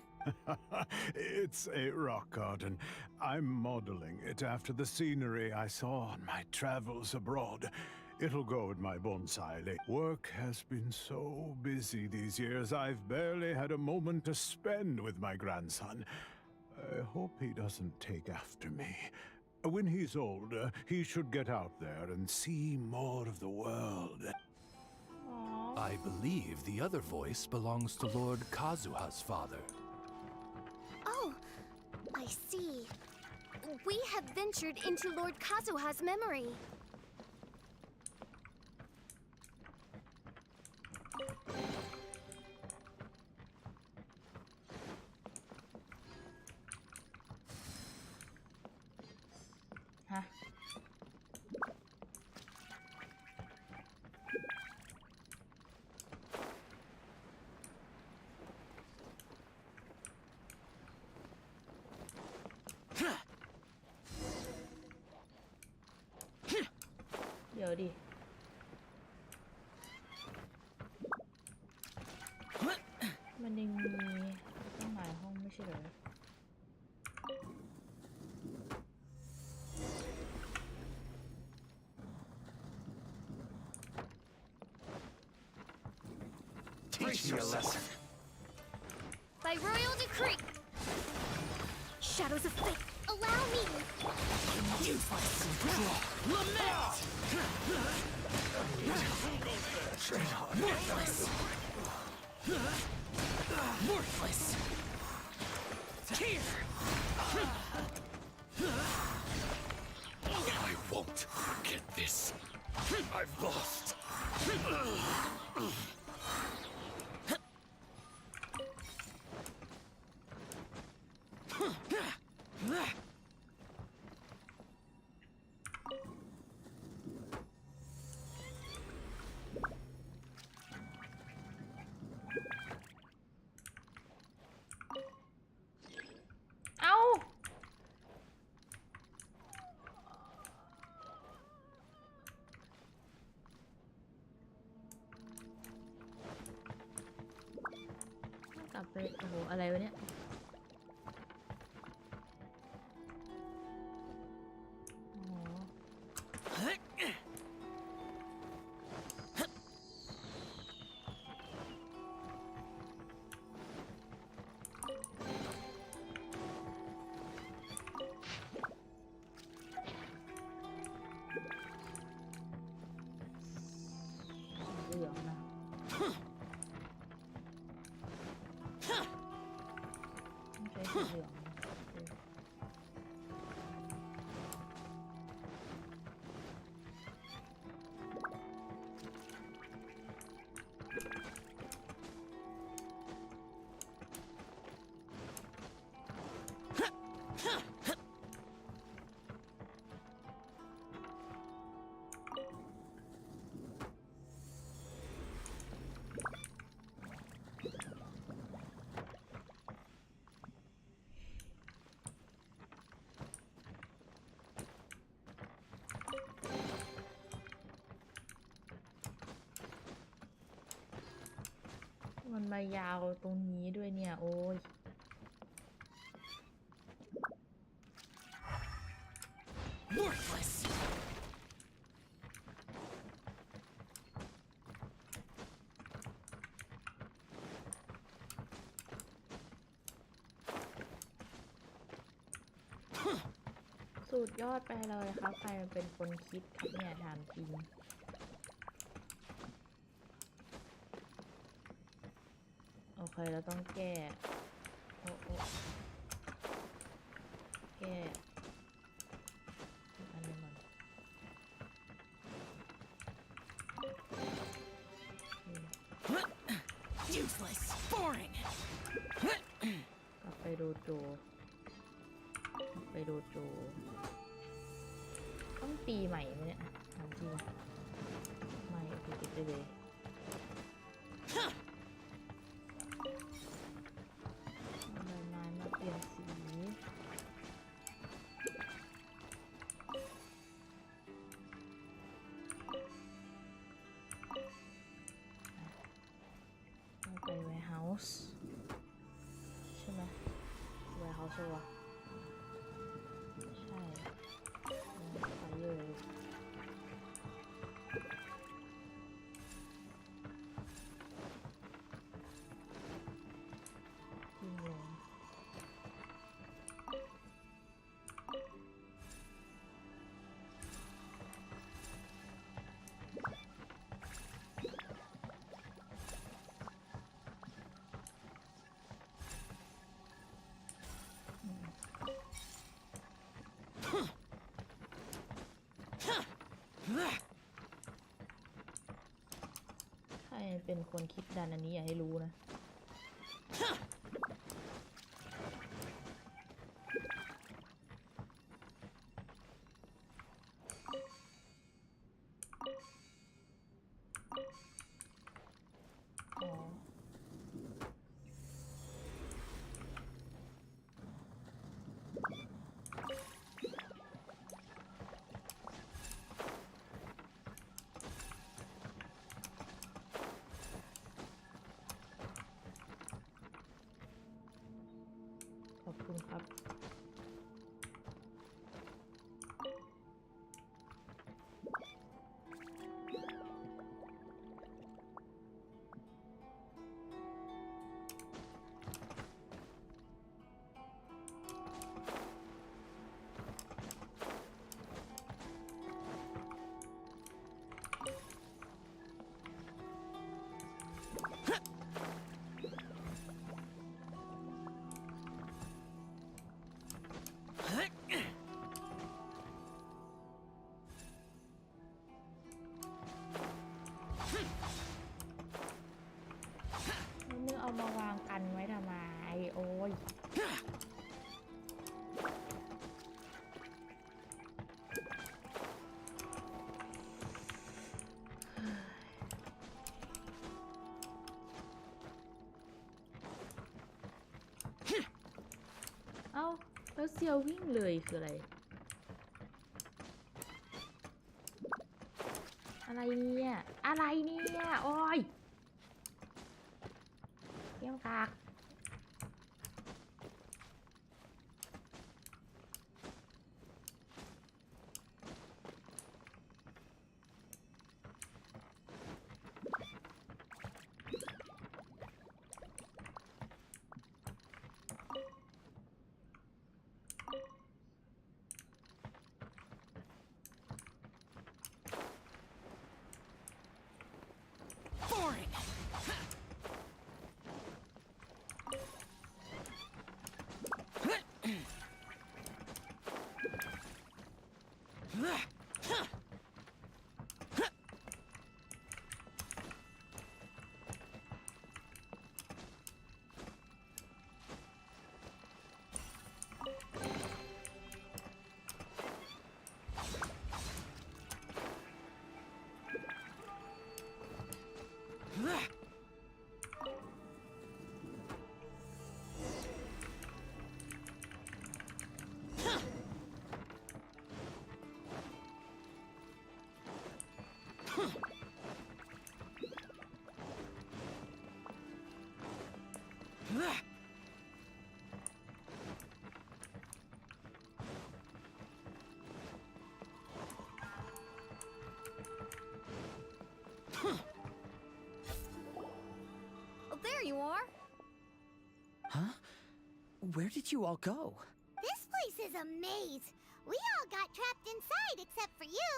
S15: It's a rock garden. I'm modeling it after the scenery I saw on my travels abroad. It'll go in my bonsai lake. Work has been so busy these years, I've barely had a moment to spend with my grandson. I hope he doesn't take after me. When he's older, he should get out there and see more of the world.
S6: I believe the other voice belongs to Lord Kazuha's father.
S10: Oh, I see. We have ventured into Lord Kazuha's memory.
S1: เดี๋ยวดิมันยังมีตั้งหลายห้องไม่ใช่เหรอ
S14: Teach me a lesson.
S10: By royal decree.
S3: Shadows of fate.
S10: Allow me.
S11: Lament! Worthless! Here!
S6: I won't forget this. I've lost.
S1: กลับไปโอ้โหอะไรวะเนี่ยเหลืองนะไม่ใช่สีเหลืองมันมายาวตรงนี้ด้วยเนี่ยโอ้ย
S11: Worthless!
S1: สุดยอดไปเลยครับใครมันเป็นคนคิดครับเนี่ยถามจริงโอเคเราต้องแก้โอ้แก้อันนี้ก่อน
S11: Useless! Boring!
S1: กลับไปโดโจต้องปีใหม่ไหมเนี่ยถามจริงไม่โอเคเก็บได้เลยเอาใบไม้มาเปลี่ยนสีเอาไป warehouse ใช่ไหม warehouse ใช่ปะใช่ไปเลยยิงลงใครเป็นคนคิดดันอันนี้อย่าให้รู้นะอ๋อ ครับแล้วนึกเอามาวางกันไว้ทำไมโอ้ยเอ้าแล้วเซียววิ่งเลยคืออะไร อะไรเนี่ย อะไรเนี่ย โอ้ยเกี่ยวกาก
S11: Boring.
S9: Oh, there you are.
S8: Huh? Where did you all go?
S4: This place is a maze. We all got trapped inside except for you.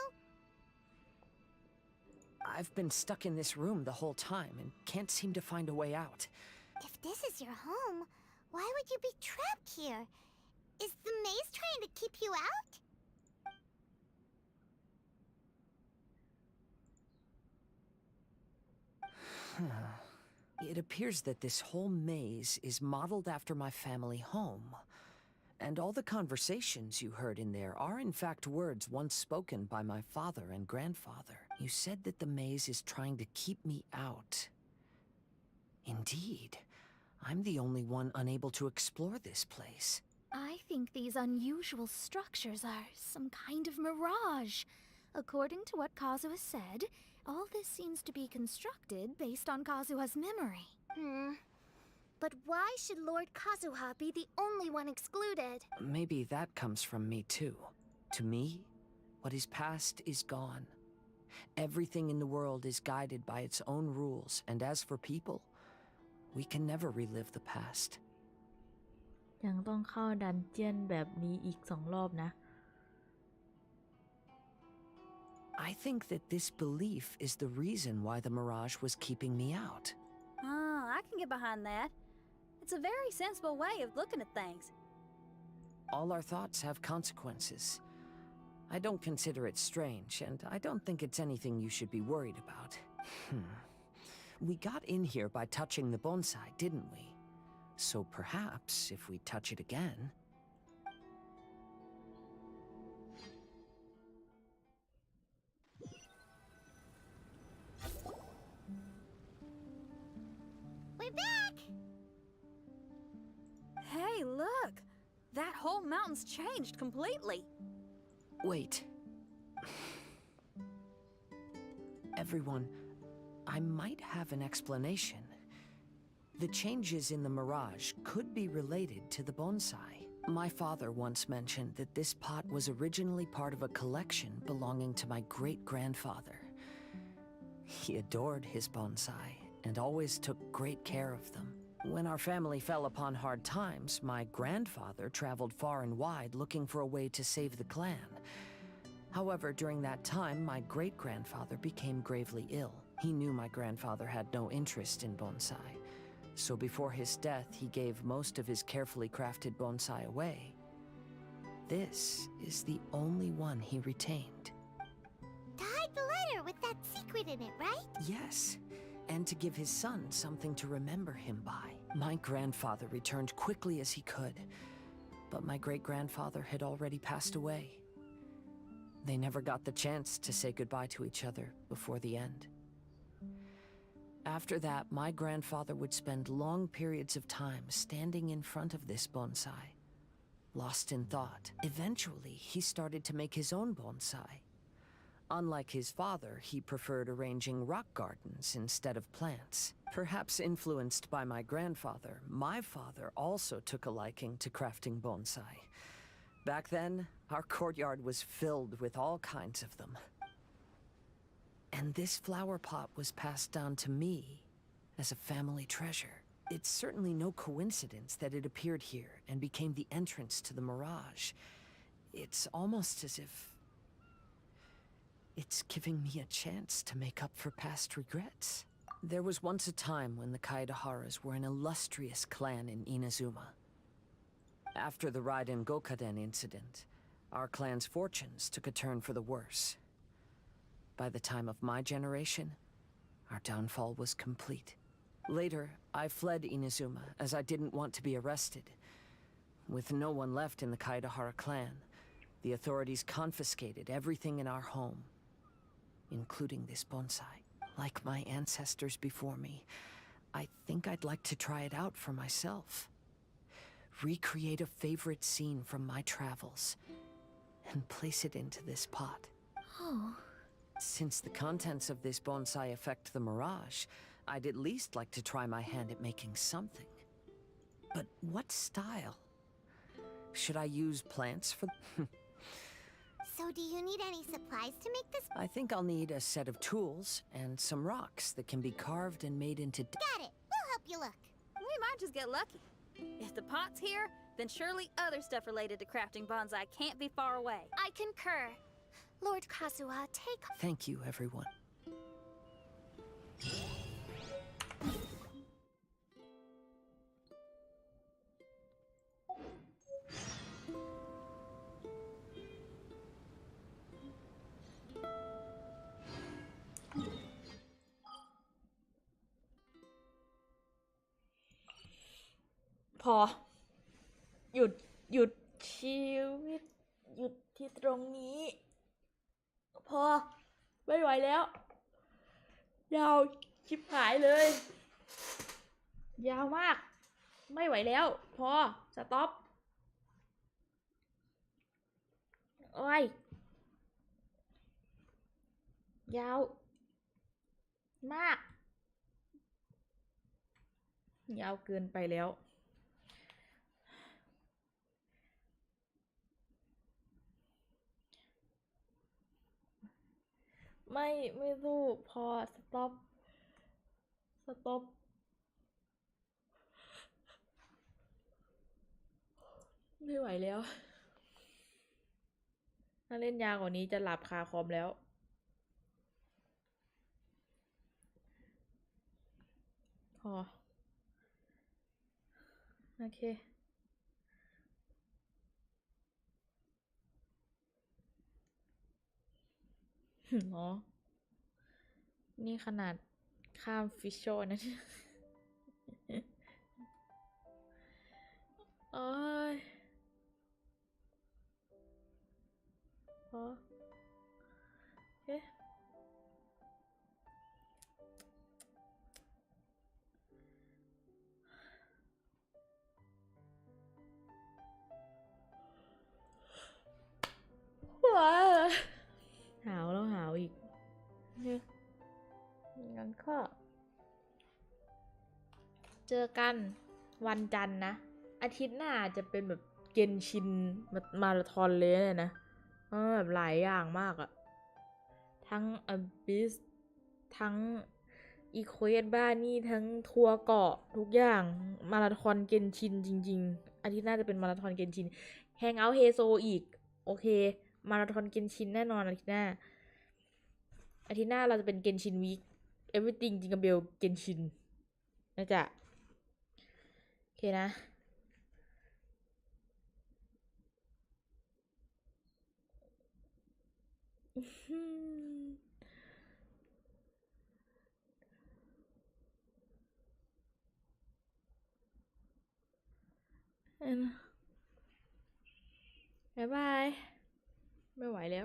S8: I've been stuck in this room the whole time and can't seem to find a way out.
S4: If this is your home, why would you be trapped here? Is the maze trying to keep you out?
S8: It appears that this whole maze is modeled after my family home. And all the conversations you heard in there are in fact words once spoken by my father and grandfather. You said that the maze is trying to keep me out. Indeed. I'm the only one unable to explore this place.
S5: I think these unusual structures are some kind of mirage. According to what Kazuha said, all this seems to be constructed based on Kazuha's memory.
S10: But why should Lord Kazuha be the only one excluded?
S8: Maybe that comes from me too. To me, what is past is gone. Everything in the world is guided by its own rules, and as for people, we can never relive the past.
S1: ยังต้องเข้าดันเจียนแบบนี้อีก2 รอบนะ
S8: I think that this belief is the reason why the mirage was keeping me out.
S9: I can get behind that. It's a very sensible way of looking at things.
S8: All our thoughts have consequences. I don't consider it strange, and I don't think it's anything you should be worried about. We got in here by touching the bonsai, didn't we? So perhaps if we touch it again...
S4: We're back!
S9: Hey, look! That whole mountain's changed completely.
S8: Wait. Everyone, I might have an explanation. The changes in the mirage could be related to the bonsai. My father once mentioned that this pot was originally part of a collection belonging to my great-grandfather. He adored his bonsai and always took great care of them. When our family fell upon hard times, my grandfather traveled far and wide looking for a way to save the clan. However, during that time, my great-grandfather became gravely ill. He knew my grandfather had no interest in bonsai, so before his death, he gave most of his carefully crafted bonsai away. This is the only one he retained.
S4: To hide the letter with that secret in it, right?
S8: Yes, and to give his son something to remember him by. My grandfather returned quickly as he could, but my great-grandfather had already passed away. They never got the chance to say goodbye to each other before the end. After that, my grandfather would spend long periods of time standing in front of this bonsai, lost in thought. Eventually, he started to make his own bonsai. Unlike his father, he preferred arranging rock gardens instead of plants. Perhaps influenced by my grandfather, my father also took a liking to crafting bonsai. Back then, our courtyard was filled with all kinds of them. And this flower pot was passed down to me as a family treasure. It's certainly no coincidence that it appeared here and became the entrance to the Mirage. It's almost as if it's giving me a chance to make up for past regrets. There was once a time when the Kaidaharas were an illustrious clan in Inazuma. After the Raiden Gokaden incident, our clan's fortunes took a turn for the worse. By the time of my generation, our downfall was complete. Later, I fled Inazuma as I didn't want to be arrested. With no one left in the Kaidahara clan, the authorities confiscated everything in our home, including this bonsai. Like my ancestors before me, I think I'd like to try it out for myself. Recreate a favorite scene from my travels and place it into this pot.
S5: Oh.
S8: Since the contents of this bonsai affect the Mirage, I'd at least like to try my hand at making something. But what style? Should I use plants for...
S4: So do you need any supplies to make this?
S8: I think I'll need a set of tools and some rocks that can be carved and made into...
S4: Got it. We'll help you look.
S9: We might just get lucky. If the pot's here, then surely other stuff related to crafting bonsai can't be far away.
S10: I concur. Lord Kazuha, take...
S8: Thank you, everyone.
S1: พอหยุดชีวิตหยุดที่ตรงนี้พอไม่ไหวแล้วยาวชิบหายเลยยาวมากไม่ไหวแล้วพอสต็อปโอ้ยยาวมากยาวเกินไปแล้วไม่สู้พอสต็อปไม่ไหวแล้วถ้าเล่นยาวกว่านี้จะหลับคาคอมแล้วพอโอเคเนาะนี่ขนาดข้ามฟิชโชนะโอ้ยพอโอเคว้าหาวแล้วหาวอีกงั้นก็เจอกันวันจันทร์นะอาทิตย์หน้าจะเป็นแบบ เกนชินมาราธอนเลยนะแบบหลายอย่างมากอะทั้งอบิสทั้งอีเควสบ้านนี่ทั้งทัวร์เกาะทุกอย่างมาราธอนเกนชินจริงๆอาทิตย์หน้าจะเป็นมาราธอนเกนชินแฮงเอาท์เฮโซอีกโอเคมาราธอนเกนชินแน่นอนอาทิตย์หน้าเราจะเป็นเกนชินวีค everything จิงกับเบลเกนชินนะจ๊ะโอเคนะบ๊ายบายไม่ไหวแล้ว